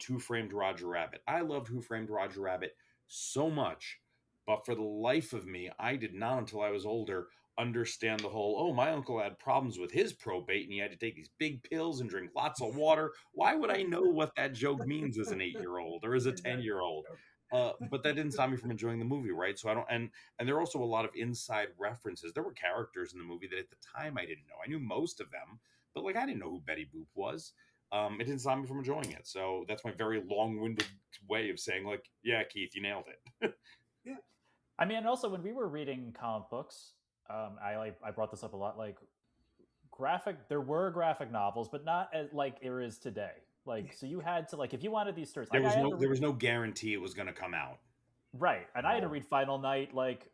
Who Framed Roger Rabbit. I loved Who Framed Roger Rabbit so much, but for the life of me, I did not until I was older understand the whole. Oh, my uncle had problems with his probate, and he had to take these big pills and drink lots of water. Why would I know what that joke means as an 8-year-old or as a exactly. 10-year-old? But that didn't stop me from enjoying the movie, right? So I don't, and there are also a lot of inside references. There were characters in the movie that at the time I didn't know. I knew most of them, but like I didn't know who Betty Boop was. It didn't stop me from enjoying it. So that's my very long-winded way of saying, like, yeah, Keith, you nailed it. Yeah, I mean, and also when we were reading comic books, I brought this up a lot. Like there were graphic novels, but not as like there is today. Like, so you had to, like, if you wanted these stories, like There was no guarantee it was going to come out. right, and I had to read Final Night. Like,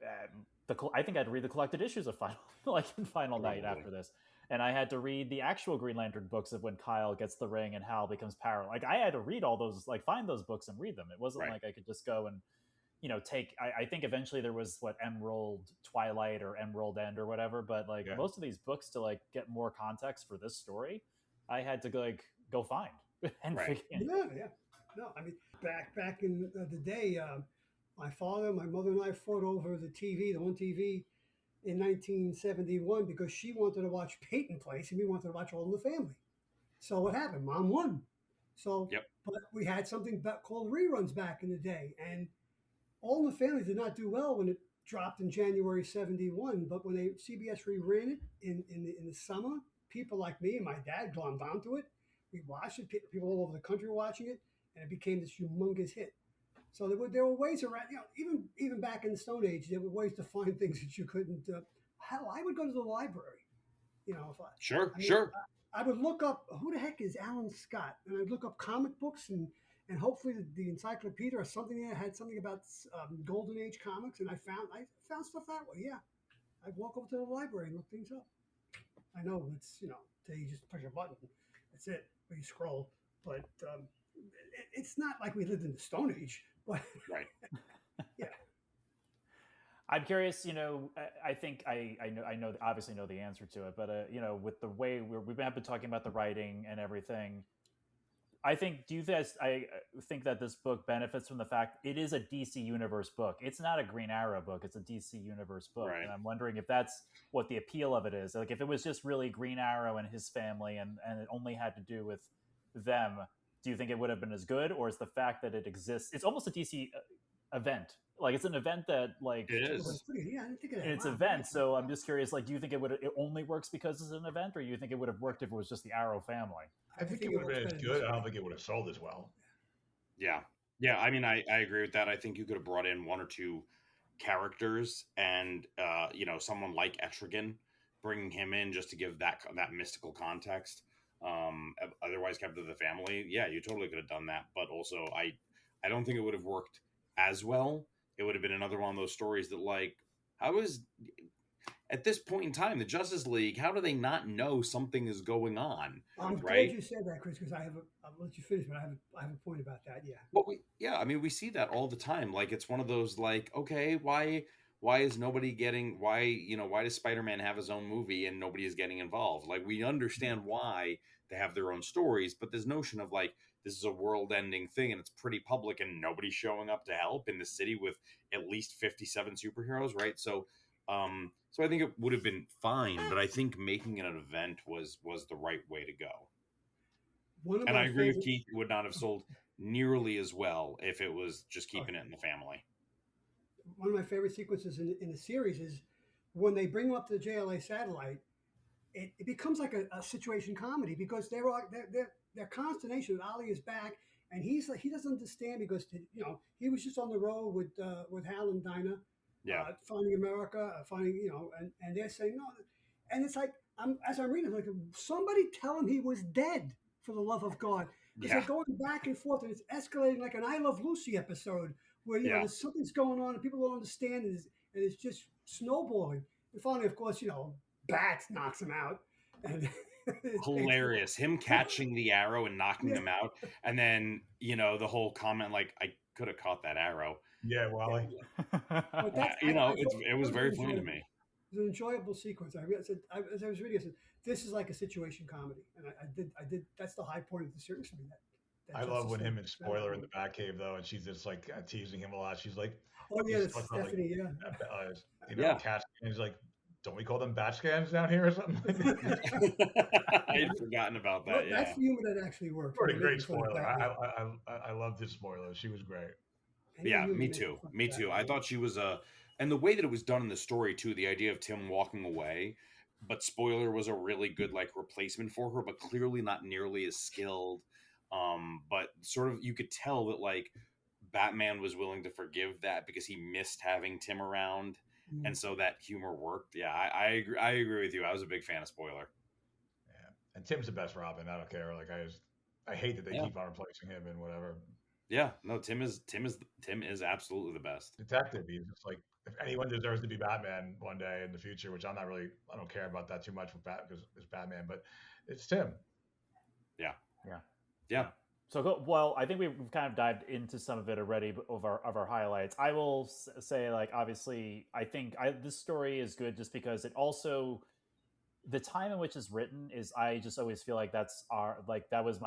I think I had to read the collected issues of Final, like in Final Night after this, and I had to read the actual Green Lantern books of when Kyle gets the ring and Hal becomes Power. Like, I had to read all those, like, find those books and read them. It wasn't Right. like I could just go and take. I think eventually there was Emerald Twilight or Emerald End or whatever, but like most of these books, to like get more context for this story, I had to go find and Right. yeah. No, I mean back in the day, my father, my mother, and I fought over the one TV in 1971 because she wanted to watch Peyton Place and we wanted to watch All in the Family. So what happened? Mom won. So, Yep. but we had something called reruns back in the day, and All in the Family did not do well when it dropped in January '71, but when CBS reran it in the summer, people like me and my dad glommed onto it. We watched it. People all over the country were watching it, and it became this humongous hit. So there were ways around. Even back in the Stone Age, there were ways to find things that you couldn't. Hell, I would go to the library. If Sure, I mean, sure. I would look up who the heck is Alan Scott, and I'd look up comic books and hopefully the encyclopedia or something there had something about Golden Age comics, and I found stuff that way. Yeah, I'd walk over to the library and look things up. I know today you just push a button, that's it, or you scroll, but it's not like we lived in the Stone Age. But Right. yeah, I'm curious. I think I know obviously know the answer to it, but with the way we've been talking about the writing and everything, I think. Do you guys? I think that this book benefits from the fact it is a DC Universe book. It's not a Green Arrow book. It's a DC Universe book, Right. and I'm wondering if that's what the appeal of it is. Like, if it was just really Green Arrow and his family, and it only had to do with them, do you think it would have been as good, or is the fact that it exists? It's almost a DC event. Like, it's an event that It yeah, is. I didn't think of that. it's Wow, event. So I'm just curious. Like, do you think it only works because it's an event, or you think it would have worked if it was just the Arrow family? I think it would have been as good. I don't think it would have sold as well. Yeah. Yeah. I mean, I agree with that. I think you could have brought in one or two characters and, someone like Etrigan, bringing him in just to give that mystical context. Otherwise kept to the family. Yeah, you totally could have done that. But also, I don't think it would have worked as well. It would have been another one of those stories that, like, how is at this point in time the Justice League? How do they not know something is going on? I'm Right? glad you said that, Chris, because I'll let you finish, but I have a point about that. Yeah. But I mean, we see that all the time. Like, it's one of those, like, okay, why is nobody getting, why does Spider-Man have his own movie and nobody is getting involved? Like, we understand why they have their own stories, but this notion of, like, this is a world-ending thing and it's pretty public and nobody's showing up to help in the city with at least 57 superheroes, right? So I think it would have been fine, but I think making it an event was the right way to go. One of And my I agree with favorite, Keith, it would not have sold nearly as well if it was just keeping it in the family. one of my favorite sequences in the series is when they bring him up to the JLA satellite. It becomes like a situation comedy because their consternation that Ali is back and he's like he doesn't understand because he was just on the road with Hal and Dinah, Yeah. finding America, finding and they're saying no, and it's like as I'm reading, I'm like somebody tell him he was dead for the love of God. Because they're going back and forth and it's escalating like an I Love Lucy episode where there's something's going on and people don't understand and it's just snowballing. And finally, of course, Bats knocks him out. And Hilarious. Him catching the arrow and knocking him out. And then, the whole comment, like, I could have caught that arrow. Yeah, Wally. But It was very funny to me. It was an enjoyable sequence. As I was reading, I said, "This is like a situation comedy," and I did. That's the high point of the series for me. That I love Justice when League him and was Spoiler in the Batcave though, and she's just like teasing him a lot. She's like, Oh yeah, he's that's talking about, Stephanie. Yeah. cat. And he's like, don't we call them bat scans down here or something? I had forgotten about that. Well, that's the humor that actually worked. What a great spoiler! I loved his spoiler. She was great. Yeah, me too. Me too. I thought she was and the way that it was done in the story too, the idea of Tim walking away, but Spoiler was a really good like replacement for her, but clearly not nearly as skilled. But sort of you could tell that like Batman was willing to forgive that because he missed having Tim around, and so that humor worked. Yeah, I agree with you. I was a big fan of Spoiler. Yeah, and Tim's the best Robin. I don't care. Like I hate that they keep on replacing him and whatever. Yeah, no, Tim is absolutely the best detective. He's just like if anyone deserves to be Batman one day in the future, which I don't care about that too much with because it's Batman, but it's Tim. Yeah. So, well, I think we've kind of dived into some of it already of our highlights. I will say, like, obviously, I think this story is good just because it also, the time in which it's written is, I just always feel like that was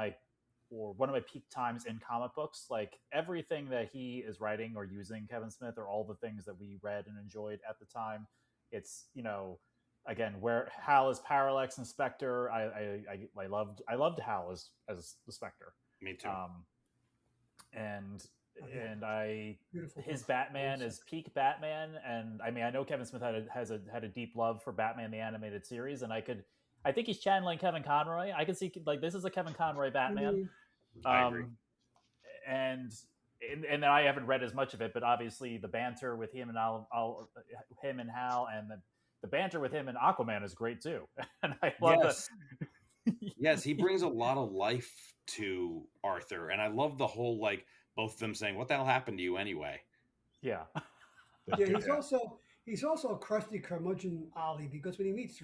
one of my peak times in comic books. Like, everything that he is writing or using, Kevin Smith, or all the things that we read and enjoyed at the time. It's, again, where Hal is Parallax and Spectre. I loved Hal as the Spectre. Me too. And Oh, yeah. and Beautiful. his book. Batman Well is peak Batman, and I mean I know Kevin Smith had a deep love for Batman the animated series, and I think he's channeling Kevin Conroy. I can see like this is a Kevin Conroy Batman, Mhm. I agree. um, and and I haven't read as much of it, but obviously the banter with him and him and Hal, and the banter with him and Aquaman is great too, and I love that. Yes. Yes, he brings a lot of life to Arthur, and I love the whole like both of them saying, "What the hell happened to you anyway?" Yeah, Yeah, he's also a crusty curmudgeon Ollie, because when he meets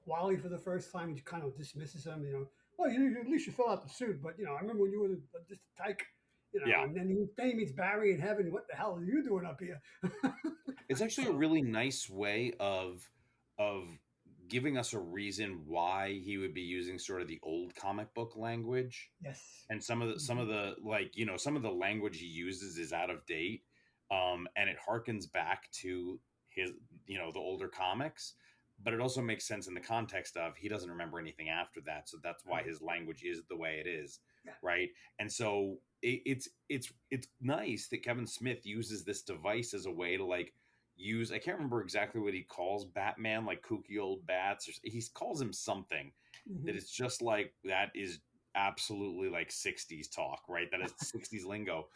Wally for the first time, he kind of dismisses him. Well, at least you fill out the suit, but I remember when you were just a tyke. Yeah, And then he meets Barry in heaven. What the hell are you doing up here? it's actually a So really nice way of giving us a reason why he would be using sort of the old comic book language, yes. and some Mhm. of the like some of the language he uses is out of date, and it harkens back to his the older comics, but it also makes sense in the context of he doesn't remember anything after that, so that's why Right. his language is the way it is, Yeah. right? And so it's nice that Kevin Smith uses this device as a way to like use, I can't remember exactly what he calls Batman, like kooky old bats, or he calls him something that Hmm. is just like that is absolutely like 60s talk, right? That is 60s lingo,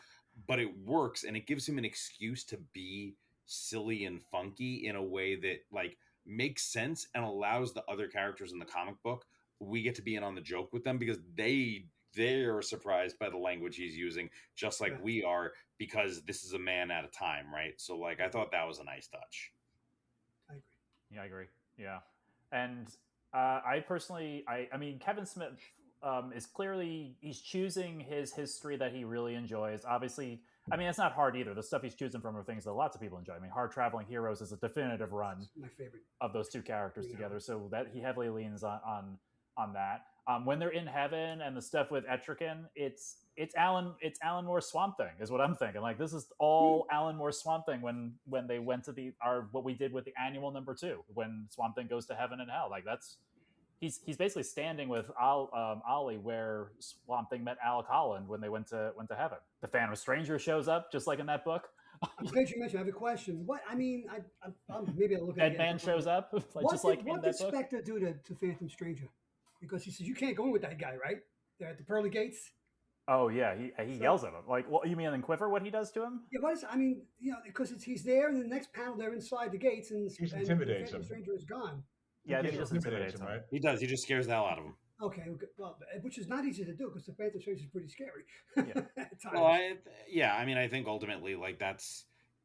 but it works and it gives him an excuse to be silly and funky in a way that like makes sense and allows the other characters in the comic book, we get to be in on the joke with them because they are surprised by the language he's using just like Yeah. we are, because this is a man at a time, right? So like I Mhm. thought that was a nice touch. I agree. yeah, I agree. Yeah, and I personally, I mean, Kevin Smith is clearly he's choosing his history that he really enjoys. Obviously, I mean, it's not hard either. The stuff he's choosing from are things that lots of people enjoy. I mean, Hard Traveling Heroes is a definitive run It's my favorite of those two characters green arrow. together, so that he heavily leans on that. When they're in heaven and the stuff with Etrigan, it's Alan Moore's Swamp Thing is what I'm thinking. Like this is Hmm. all Alan Moore's Swamp Thing when they went to what we did with the annual #2 when Swamp Thing goes to heaven and hell. Like that's he's basically standing with Ollie where Swamp Thing met Alec Holland when they went to heaven. The Phantom Stranger shows up just like in that book. I'm glad you mentioned. I have a question. What I mean, maybe I'll look at it Dead again. Man shows up just What like did in what did that book. Spectre do to Phantom Stranger? Because he says you can't go in with that guy, right? They're at the pearly gates. Oh yeah, he So yells at him. Like, what you mean in Quiver? What he does to him? yeah, what is? I mean, because he's there, and the next panel they're inside the gates, and He just the intimidates Phantom him. Stranger is gone. Yeah, I He think he just just intimidates intimidates him, him. right? He does, he just scares the hell out of him. Okay, well, which is not easy to do because the Phantom Stranger is pretty scary Yeah, at Well, times. yeah, I mean, I think ultimately, like,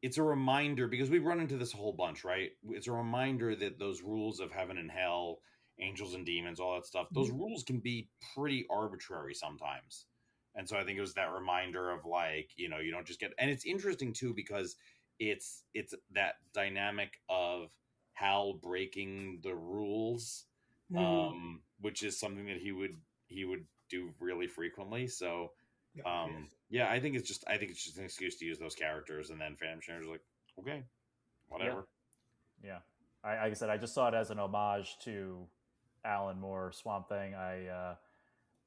it's a reminder because we've run into this a whole bunch, right? It's a reminder that those rules of heaven and hell, angels and demons, all that stuff, those Mhm. rules can be pretty arbitrary sometimes. And so I think it was that reminder of like, you don't just get, and it's interesting too because it's that dynamic of Hal breaking the rules, Mm. which is something that he would do really frequently. So Yeah, yes. yeah, I think it's just an excuse to use those characters, and then Phantom Stranger's like, okay, yeah, whatever. yeah. Like I said, I just saw it as an homage to Alan Moore Swamp Thing.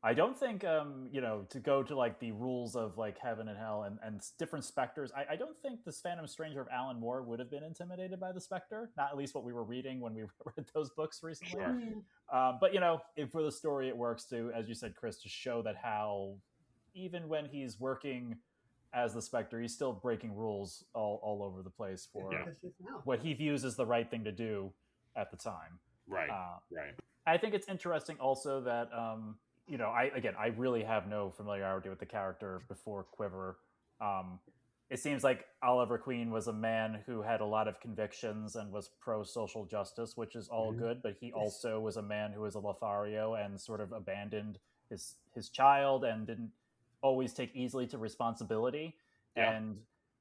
I don't think to go to like the rules of like heaven and hell and different specters. I don't think this Phantom Stranger of Alan Moore would have been intimidated by the Spectre. Not at least what we were reading when we read those books recently. Sure. Mm. But for the story, it works to, as you said, Chris, to show that how even when he's working as the Spectre, he's still breaking rules all over the place Yeah, for Yeah. because it's now. what he views as the right thing to do at the time. Right. Uh, Right. I think it's interesting also that I really have no familiarity with the character before Quiver. Um, it seems like Oliver Queen was a man who had a lot of convictions and was pro social justice, which is all Mhm. good. But he Yes. also was a man who was a Lothario and sort of abandoned his child and didn't always take easily to responsibility. Yeah.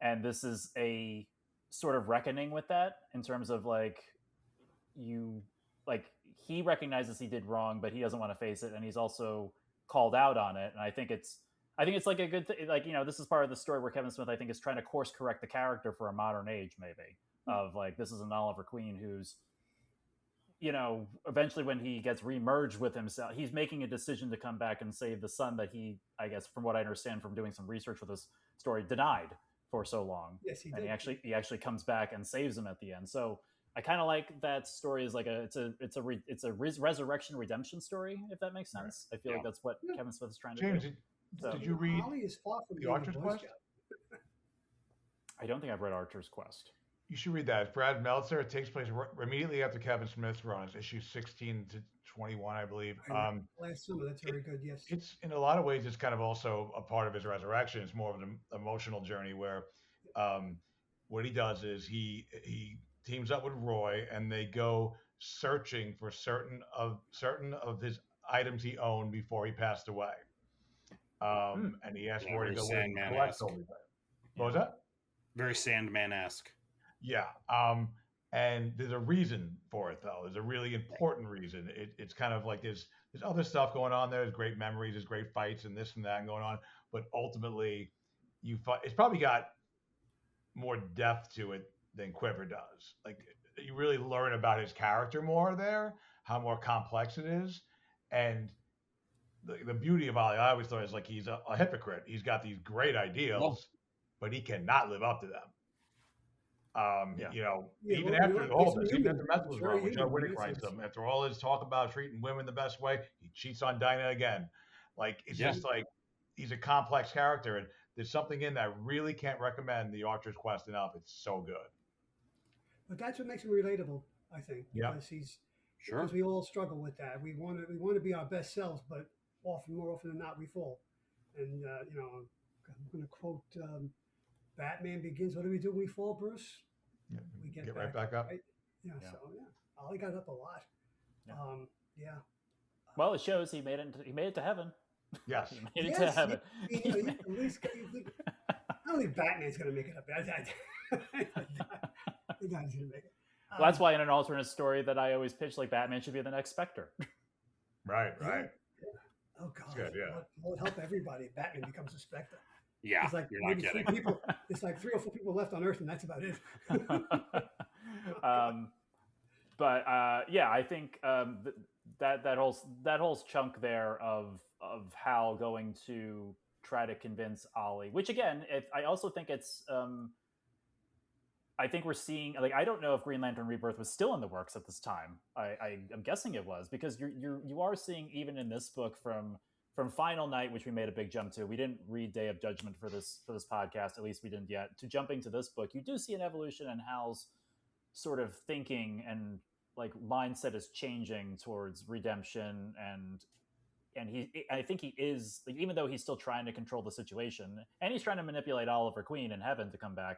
And this is a sort of reckoning with that in terms of like you like he recognizes he did wrong, but he doesn't want to face it, and he's also called out on it. And I think it's like a good thing. Like this is part of the story where Kevin Smith I think is trying to course correct the character for a modern age, maybe of like this is an Oliver Queen who's eventually when he gets remerged with himself, he's making a decision to come back and save the son that he, I guess, from what I understand from doing some research with this story denied for so long. Yes, he And did. he actually comes back and saves him at the end. So I kind of like that story is like it's a resurrection redemption story, if that makes sense. I feel like that's what Yeah. Kevin Smith is trying to James, do. did you read Ollie is far from The being a Archer's Boy Quest? Scout. I don't think I've read Archer's Quest. You should read that. It's Brad Meltzer. It takes place immediately after Kevin Smith's run. It's issue 16 to 21, I believe. Last summer, that's very good. Yes, It's in a lot of ways, it's kind of also a part of his resurrection. It's more of an emotional journey where what he does is he teams up with Roy and they go searching for certain of his items he owned before he passed away. And he asked Roy to go with him and collect all these items. What was that? Very Sandman-esque. Yeah. And there's a reason for it, though. There's a really important reason. It's kind of like there's other stuff going on there. There's great memories, there's great fights, and this and that going on. But ultimately, it's probably got more depth to it than Quiver does. Like you really learn about his character more there, how more complex it is, and the beauty of Ali, I always thought is like he's a hypocrite. He's got these great ideals, but he cannot live up to them. Even after all this, even after Meth was wrong, which Winnick writes them, after all his talk about treating women the best way, he cheats on Dinah again. Like it's just like he's a complex character, and there's something in that. I really can't recommend The Archer's Quest enough. It's so good. but that's what makes him relatable, I think, because because we all struggle with that. We want to be our best selves, but more often than not, we fall. And I'm going to quote Batman Begins. What do we do when we fall, Bruce? Yeah, we get right back up. Right? Yeah. So Ollie got up a lot. Yeah. Well, it shows he made it to heaven. Yes, he made it to heaven. At least, not only Batman's going to make it up. The guy's going to make it. Well, that's why in an alternate story that I always pitch, like Batman should be the next Spectre. Right. Yeah. Oh God! Good, Will help everybody. Batman becomes a Spectre. Yeah, it's like you're not kidding. It's like 3 or 4 people left on Earth, and that's about it. I think that whole chunk there of Hal going to try to convince Ollie, which again, I also think it's. I think we're seeing, like, I don't know if Green Lantern Rebirth was still in the works at this time. I'm guessing it was, because you are seeing, even in this book, from Final Night, which we made a big jump to. We didn't read Day of Judgment for this podcast, at least we didn't yet. To jumping to this book, you do see an evolution in Hal's sort of thinking, and like mindset is changing towards redemption, and I think he is, like, even though he's still trying to control the situation, and he's trying to manipulate Oliver Queen and Heaven to come back.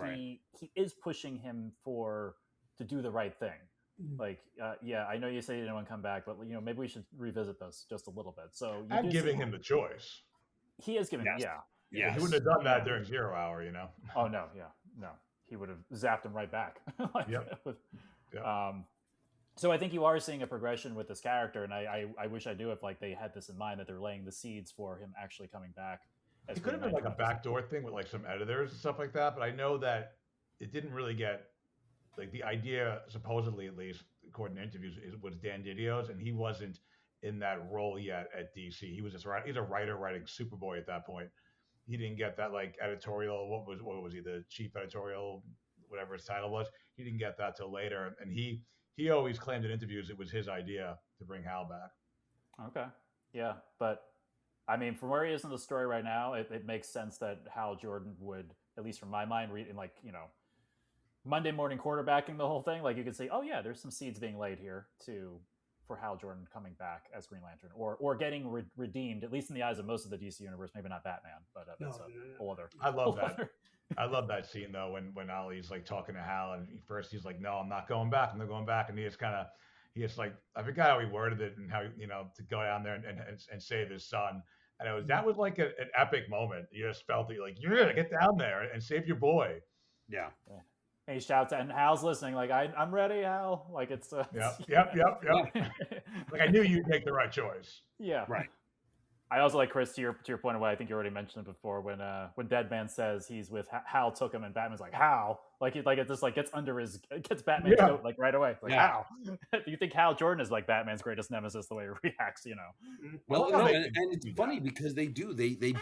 He is pushing him to do the right thing. Like, I know you say you didn't want to come back, but maybe we should revisit this just a little bit. So I'm giving him the choice. He is giving, Yes. He wouldn't have done that during 0 Hour, Oh no, he would have zapped him right back. So I think you are seeing a progression with this character, and I wish I knew if like they had this in mind, that they're laying the seeds for him actually coming back. It could have been like a backdoor thing with like some editors and stuff like that, but I know that it didn't really get, like, the idea, supposedly at least, according to interviews, was Dan Didio's, and he wasn't in that role yet at DC. He's a writer writing Superboy at that point. He didn't get that like editorial. What was he, the chief editorial, whatever his title was? He didn't get that till later, and he always claimed in interviews it was his idea to bring Hal back. Okay, yeah, but. I mean, from where he is in the story right now, it makes sense that Hal Jordan would, at least from my mind, read in like, Monday morning quarterbacking the whole thing. Like you could say, oh yeah, there's some seeds being laid here for Hal Jordan coming back as Green Lantern, or getting redeemed, at least in the eyes of most of the DC universe. Maybe not Batman, but that's a whole other. I love that. I love that scene though when Ollie's like talking to Hal, and first he's like, "No, I'm not going back. I'm not going back," and he just like, I forgot how he worded it, and how, to go down there and save his son. And that was like an epic moment. You just felt it, like, you're gonna get down there and save your boy. Yeah. And he shouts, and Hal's listening, like, I'm ready, Hal. Like, it's Yep. Like, I knew you'd make the right choice. Yeah. Right. I also like Chris to your point of what I think you already mentioned it before when Deadman says he's with Hal took him and Batman's like how it just like gets under his gets Batman's Yeah. coat like right away like Yeah. how do you think Hal Jordan is like Batman's greatest nemesis the way he reacts Well, Well, no, they and can it's do funny that. because they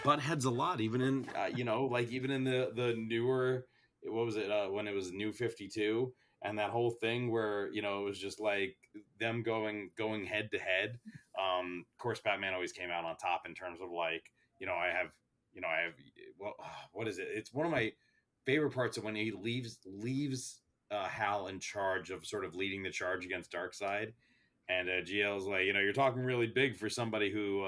butt heads a lot, even in like even in the newer, what was it, when it was New 52, and that whole thing where it was just like them going head to head. Of course, Batman always came out on top in terms of like I have well, what is it? It's one of my favorite parts of when he leaves Hal in charge of sort of leading the charge against Darkseid. And GL's like, you're talking really big for somebody who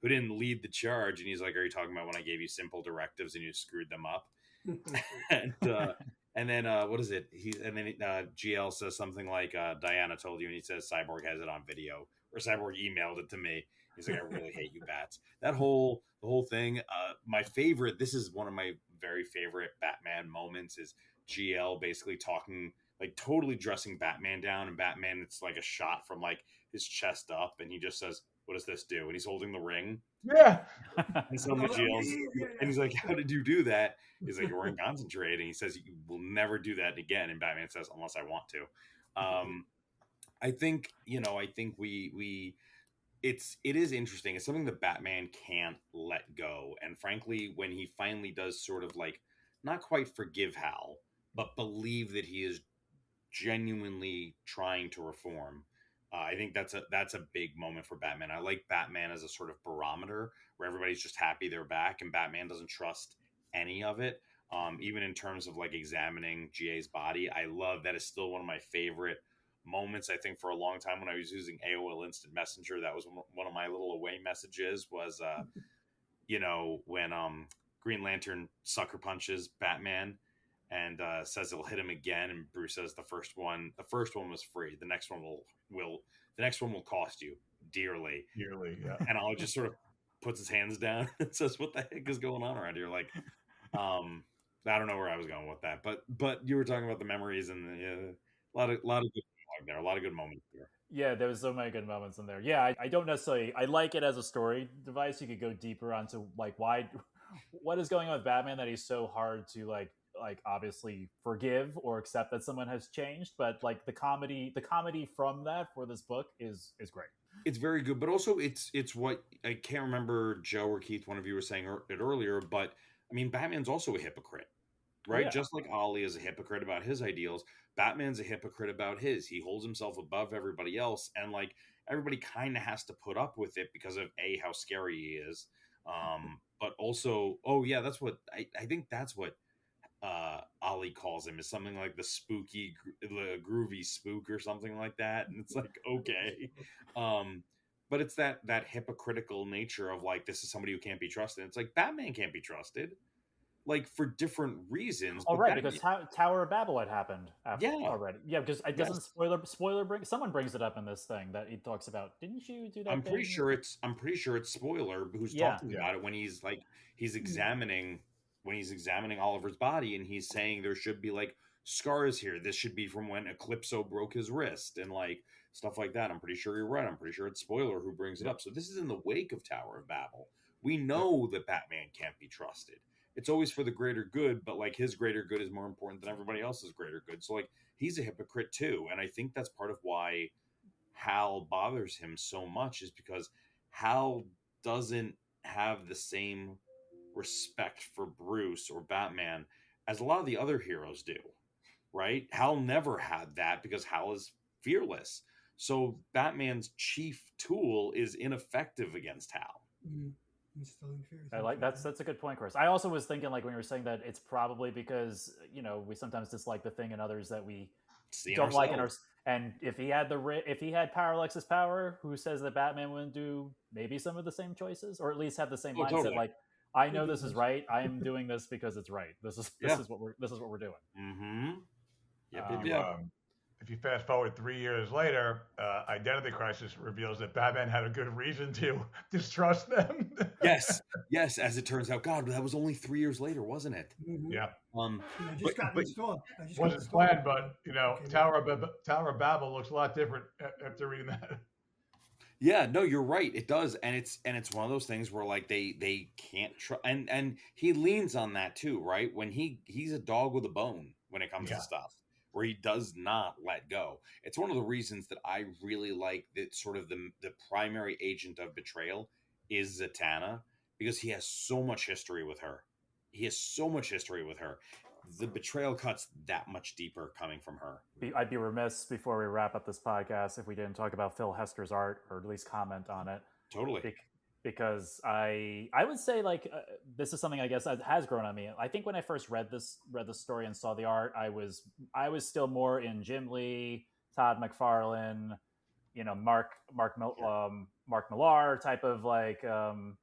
didn't lead the charge. And he's like, are you talking about when I gave you simple directives and you screwed them up? And then what is it? GL says something like Diana told you, and he says Cyborg has it on video, or Cyborg emailed it to me. He's like, I really hate you, bats. The whole thing. My favorite. This is one of my very favorite Batman moments. Is GL basically talking, like totally dressing Batman down, and Batman, it's like a shot from like his chest up, and he just says, what does this do? And he's holding the ring. Yeah. And suddenly GL's, and he's like, how did you do that? He's like, we're in concentrate. And he says, you will never do that again. And Batman says, unless I want to. I think, it is interesting. It's something that Batman can't let go. And frankly, when he finally does sort of like, not quite forgive Hal, but believe that he is genuinely trying to reform. I think that's a big moment for Batman. I like Batman as a sort of barometer where everybody's just happy they're back, and Batman doesn't trust any of it. Even in terms of like examining GA's body, I love that. Is still one of my favorite moments. I think for a long time when I was using AOL Instant Messenger, that was one of my little away messages. Was when Green Lantern sucker punches Batman and says he'll hit him again, and Bruce says the first one was free. The next one will cost you dearly. Yearly, yeah. And I'll just sort of puts his hands down and says, "What the heck is going on around here?" Like, I don't know where I was going with that, but you were talking about the memories and a lot of good dialogue there, a lot of good moments there. Yeah, there was so many good moments in there. Yeah, I don't necessarily. I like it as a story device. You could go deeper onto like what is going on with Batman that he's so hard to like obviously forgive or accept that someone has changed. But like the comedy from that for this book is great. It's very good, but also it's what I can't remember, Joe or Keith, one of you were saying it earlier, but I mean, Batman's also a hypocrite, right? Yeah. Just like Ollie is a hypocrite about his ideals, Batman's a hypocrite about his. He holds himself above everybody else, and like everybody kind of has to put up with it because of how scary he is, but also, oh yeah, that's what I think that's what Ollie calls him, is something like the groovy spook or something like that, and it's like, okay. But it's that hypocritical nature of like, this is somebody who can't be trusted. It's like Batman can't be trusted, like for different reasons. Oh, but right, because Tower of Babel had happened after Yeah. already. Yeah, because it doesn't spoiler bring someone brings it up in this thing that he talks about. Didn't you do that? I'm pretty sure it's Spoiler who's talking about it when he's like examining Oliver's body, and he's saying there should be like scars here. This should be from when Eclipso broke his wrist and like stuff like that. I'm pretty sure you're right. I'm pretty sure it's Spoiler who brings it up. So this is in the wake of Tower of Babel. We know that Batman can't be trusted. It's always for the greater good, but like his greater good is more important than everybody else's greater good. So like he's a hypocrite too. And I think that's part of why Hal bothers him so much, is because Hal doesn't have the same respect for Bruce or Batman as a lot of the other heroes do, right? Hal never had that because Hal is fearless. So Batman's chief tool is ineffective against Hal. I like that's a good point, Chris. I also was thinking, like when you were saying that, it's probably because we sometimes dislike the thing in others that we don't like in ours. And if he had Parallax's power, who says that Batman wouldn't do maybe some of the same choices, or at least have the same mindset? Totally. Like, I know this is right. I am doing this because it's right. This is what we're doing. Mm-hmm. If you fast forward 3 years later, Identity Crisis reveals that Batman had a good reason to distrust them. yes. As it turns out, God, that was only 3 years later, wasn't it? Mm-hmm. Yeah. I just got installed. Wasn't planned, but Tower of Babel looks a lot different after reading that. Yeah, no, you're right. It does, and it's one of those things where like they can't try, and he leans on that too, right? When he's a dog with a bone when it comes to Yeah. stuff, where he does not let go. It's one of the reasons that I really like that sort of the primary agent of betrayal is Zatanna, because he has so much history with her. He has so much history with her. The betrayal cuts that much deeper coming from her. I'd be remiss before we wrap up this podcast if we didn't talk about Phil Hester's art, or at least comment on it. Totally. Because I would say like this is something I guess that has grown on me. I think when I first read the story and saw the art, I was still more in Jim Lee, Todd McFarlane, Mark Millar type of like. Am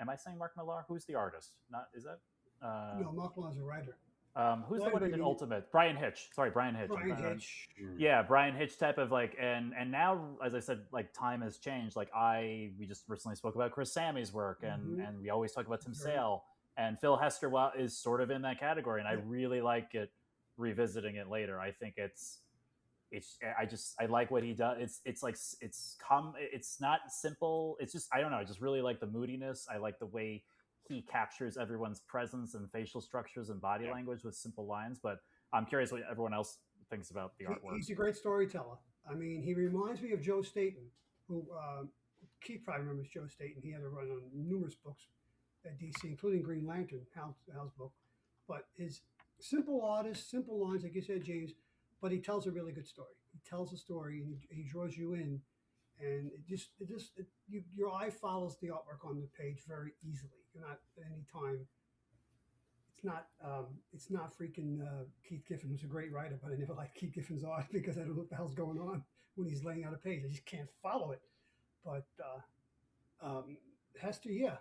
I saying Mark Millar? Who's the artist? Not is that? No, Mark Millar's a writer. Who's the one who did Ultimate? Brian Hitch. Sorry, Brian Hitch. Brian Hitch. Yeah, Brian Hitch type of like, and now, as I said, like time has changed. Like we just recently spoke about Chris Sammy's work, and we always talk about Tim Sale, and Phil Hester is sort of in that category, and I really like it revisiting it later. I think I like what he does. It's not simple. It's just I don't know. I just really like the moodiness. I like the way he captures everyone's presence and facial structures and body language with simple lines. But I'm curious what everyone else thinks about the artwork. He's a great storyteller. I mean, he reminds me of Joe Staton, who Keith probably remembers Joe Staton. He had a run on numerous books at DC, including Green Lantern, Hal's book. But his simple artist, simple lines, like you said, James, but he tells a really good story. He tells a story and he draws you in. And your eye follows the artwork on the page very easily. You're not at any time. It's not freaking Keith Giffen, who's a great writer, but I never liked Keith Giffen's art because I don't know what the hell's going on when he's laying out a page. I just can't follow it. But Hester, yeah,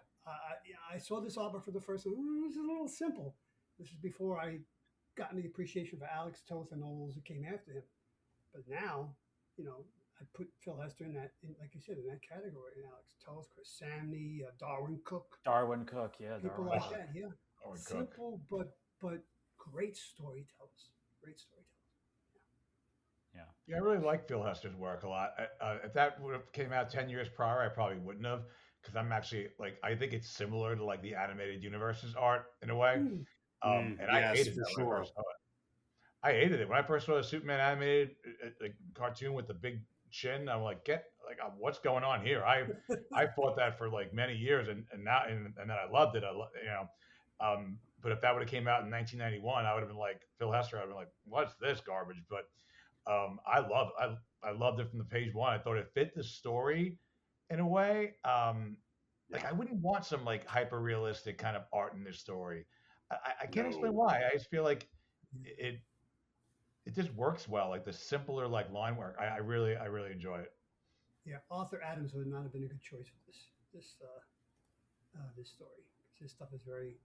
I saw this artwork for the first time. It was a little simple. This is before I got any appreciation for Alex Toth and all those that came after him. But now, I put Phil Hester in that, like you said, in that category. And Alex Toth, Chris Samney, Darwin Cook. Yeah. People Darwin. like that, yeah. Simple, but great storytellers. Great storytellers. Yeah, I really like Phil Hester's work a lot. If that would have came out 10 years prior, I probably wouldn't have, because I'm actually like I think it's similar to like the animated universe's art in a way. And I hated that when I first saw it. I hated it when I first saw the Superman animated cartoon with the big chin. I'm like, what's going on here? I fought that for like many years, and now and then I loved it. But if that would have came out in 1991, I would have been like Phil Hester. I'd have been like, what's this garbage? But I loved it from the page one. I thought it fit the story in a way. Like I wouldn't want some like hyper realistic kind of art in this story. I can't explain why. I just feel like it just works well. Like the simpler like line work. I really enjoy it. Yeah, Arthur Adams would not have been a good choice for this story. His stuff is very,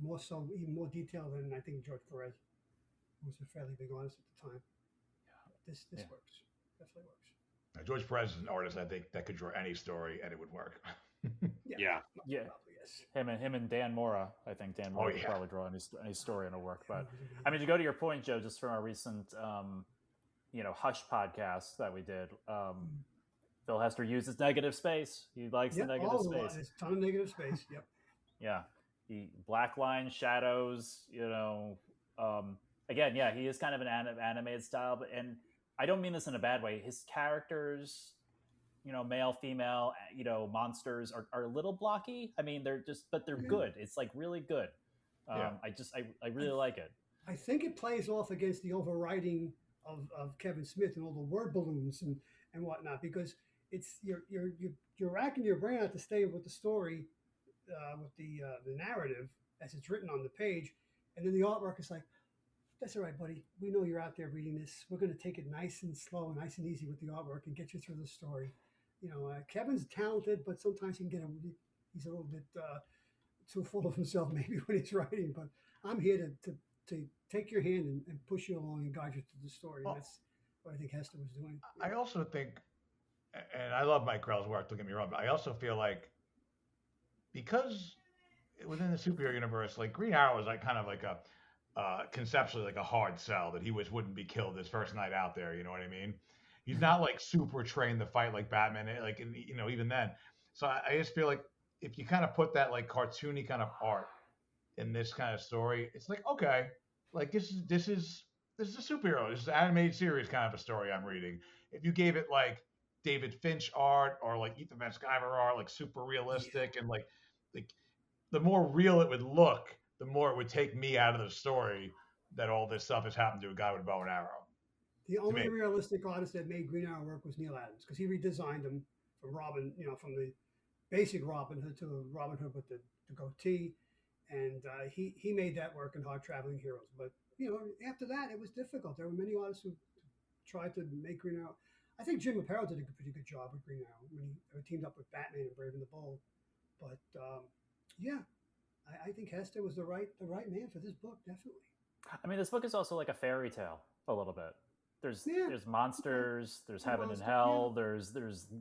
more so, even more detailed than I think George Perez, who was a fairly big artist at the time. This works. Definitely works. Now, George Perez is an artist I think that could draw any story and it would work. Yeah. Probably, yes. Him and Dan Mora. I think Dan Mora could probably draw any story and it'll work. But I mean, to go to your point, Joe, just from our recent Hush podcast that we did, Phil Hester uses negative space. He likes the negative space. There's a ton of negative space. Yep. Yeah. Black lines, shadows. Again, he is kind of an animated style, and I don't mean this in a bad way. His characters, male, female, monsters are a little blocky. I mean, but they're good. It's like really good. I really like it. I think it plays off against the overwriting of Kevin Smith and all the word balloons and whatnot, because it's you're racking your brain out to stay with the story, with the narrative as it's written on the page, and then the artwork is like, that's all right, buddy. We know you're out there reading this. We're going to take it nice and slow, nice and easy with the artwork and get you through the story. Kevin's talented, but sometimes he's a little bit too full of himself maybe when he's writing. But I'm here to take your hand and push you along and guide you through the story. And that's what I think Hester was doing. I also think, and I love Mike Grell's work, don't get me wrong, but I also feel like because within the superhero universe, like Green Arrow is like kind of like a conceptually like a hard sell that he wouldn't be killed his first night out there. You know what I mean? He's not like super trained to fight like Batman, like, and even then. So I just feel like if you kind of put that like cartoony kind of art in this kind of story, it's like, okay, like this is a superhero. This is an animated series kind of a story I'm reading. If you gave it like David Finch art or like Ethan Van Sciver art, like super Yeah. realistic and like the more real it would look, the more it would take me out of the story that all this stuff has happened to a guy with a bow and arrow. The To only me, realistic artist that made Green Arrow work was Neil Adams because he redesigned him from Robin, from the basic Robin Hood to Robin Hood with the goatee, and he made that work in Hard Traveling Heroes. But after that, it was difficult. There were many artists who tried to make Green Arrow. I think Jim Aparo did a pretty good job with Green Arrow when he teamed up with Batman and Brave and the Bold. But yeah, I think Hester was the right man for this book, definitely. I mean, this book is also like a fairy tale a little bit. There's Yeah, there's okay. monsters, there's The heaven and monsters, yeah. hell, there's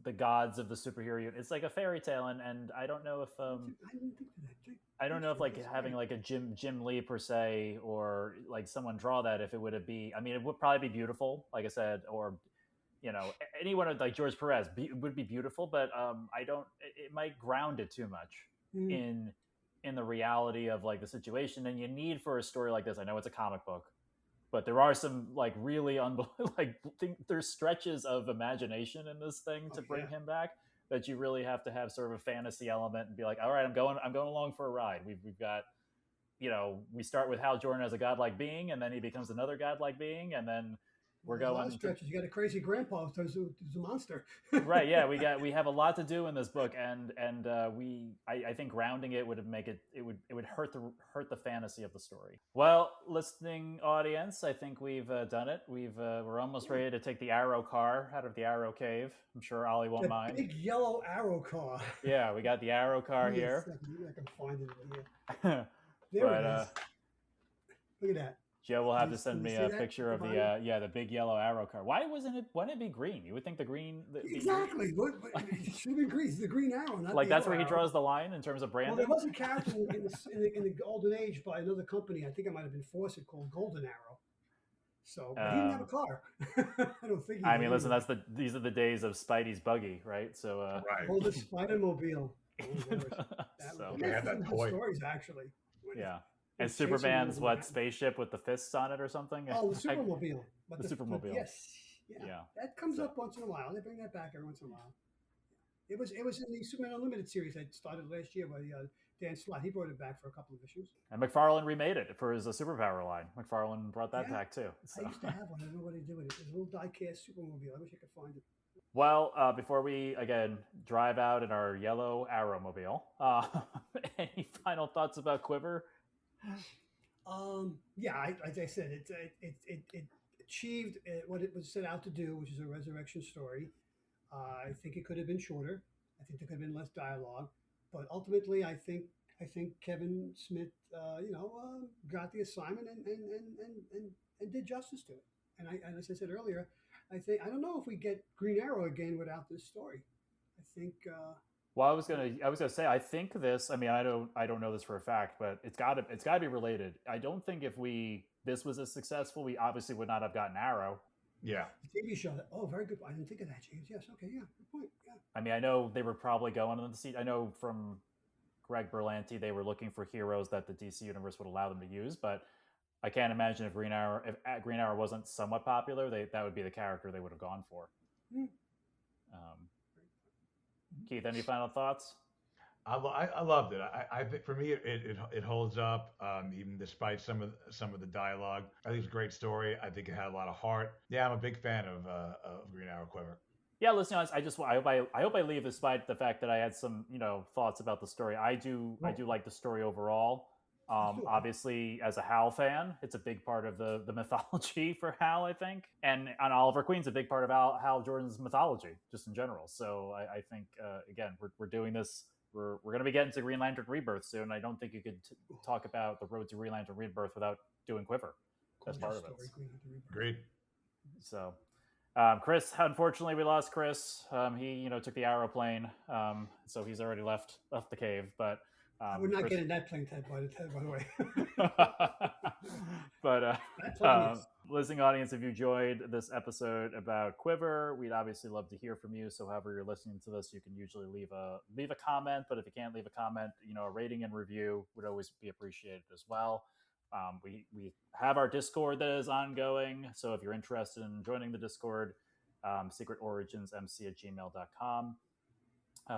the gods of the superhero unit. It's like a fairy tale, and I don't know if I didn't think of that. I don't Thanks know if for like that's having great. like a Jim Lee per se or like someone draw that if it would be. I mean, it would probably be beautiful, like I said, or anyone like George Perez would be beautiful, but I don't. It might ground it too much Mm, in the reality of like the situation, and you need for a story like this. I know it's a comic book, but there are some like really like there's stretches of imagination in this thing oh to bring yeah. him back that you really have to have sort of a fantasy element and be like, all right, I'm going along for a ride. We've got we start with Hal Jordan as a godlike being, and then he becomes another godlike being, and then Well, we're there's a lot of going to stretches. You got a crazy grandpa who's a monster. right. Yeah, we have a lot to do in this book, and I think grounding it would make it would hurt the fantasy of the story. Well, listening audience, I think we've done it. We're almost Yeah. ready to take the Arrow car out of the Arrow cave. I'm sure Ollie won't The mind. big yellow arrow car. Yeah, we got the Arrow car Give me a here. second. Maybe I can find it in here. but There it is. Look at that. Joe will have to Can send you me see a that at picture the of the bottom? the big yellow Arrow car. Why wasn't it? Why didn't it be green? You would think the green be green. Exactly. It should have been green. It's the green arrow, not Like the that's yellow where he arrow. draws the line in terms of Well, there branding. was a character in the golden age by another company. I think it might have been Fawcett called Golden Arrow. So, but he didn't have a Um, car. I don't think he I did mean, listen, anyway. these are the days of Spidey's buggy, right? So, right? Oh, the Spider Mobile. Oh, gosh. so And They that's had that some good toy. stories, actually. When yeah. And he's chasing him Superman's over what Manhattan. spaceship with the fists on it or something? Oh, the Supermobile. But The but Supermobile. yes, yeah, Yeah. that comes So up once in a while. They bring that back every once in a while. It was in the Superman Unlimited series that started last year by Dan Slott. He brought it back for a couple of issues. and McFarlane remade it for his superpower line. McFarlane brought that Yeah, back too. I So used to have one. I don't know what they do with it. It's a little die-cast Supermobile. I wish I could find it. well, before we again drive out in our yellow Arrowmobile, any final thoughts about Quiver? Yeah, as I said, it achieved what it was set out to do, which is a resurrection story. I think it could have been shorter. I think there could have been less dialogue, but ultimately, I think Kevin Smith, got the assignment and did justice to it. And as I said earlier, I don't know if we get Green Arrow again without this story. I think Well, I was gonna say I think this. I mean, I don't know this for a fact, but it's gotta be related. I don't think if this was as successful, we obviously would not have gotten Arrow. Yeah, the TV show. Oh, very good. I didn't think of that, James. Yes. Okay. Yeah. Good point. Yeah. I mean, I know they were probably going on the seat. I know from Greg Berlanti they were looking for heroes that the DC universe would allow them to use, but I can't imagine if Green Arrow wasn't somewhat popular, that would be the character they would have gone for. Hmm. Um, Keith, any final thoughts? I loved it. I think for me it holds up even despite some of the dialogue. I think it's a great story. I think it had a lot of heart. Yeah, I'm a big fan of Green Arrow Quiver. Yeah, listen, I hope I leave despite the fact that I had some thoughts about the story. I do like the story overall. Sure. Obviously, as a Hal fan, it's a big part of the mythology for Hal, I think, and Oliver Queen's a big part of Hal Jordan's mythology, just in general. So I think again, we're doing this. We're going to be getting to Green Lantern Rebirth soon. I don't think you could talk about the road to Green Lantern Rebirth without doing Quiver as Gorgeous part of it. story, Green Lantern Rebirth. Agreed. So, Chris, unfortunately, we lost Chris. He took the aeroplane, so he's already left the cave. But I would not Chris, get in that plane, Ted, by the way. but That plane, yes. listening audience, if you enjoyed this episode about Quiver, we'd obviously love to hear from you. So however you're listening to this, you can usually leave a comment, but if you can't leave a comment, a rating and review would always be appreciated as well. We have our Discord that is ongoing, so if you're interested in joining the Discord, secretoriginsmc@gmail.com.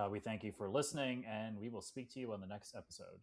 We thank you for listening, and we will speak to you on the next episode.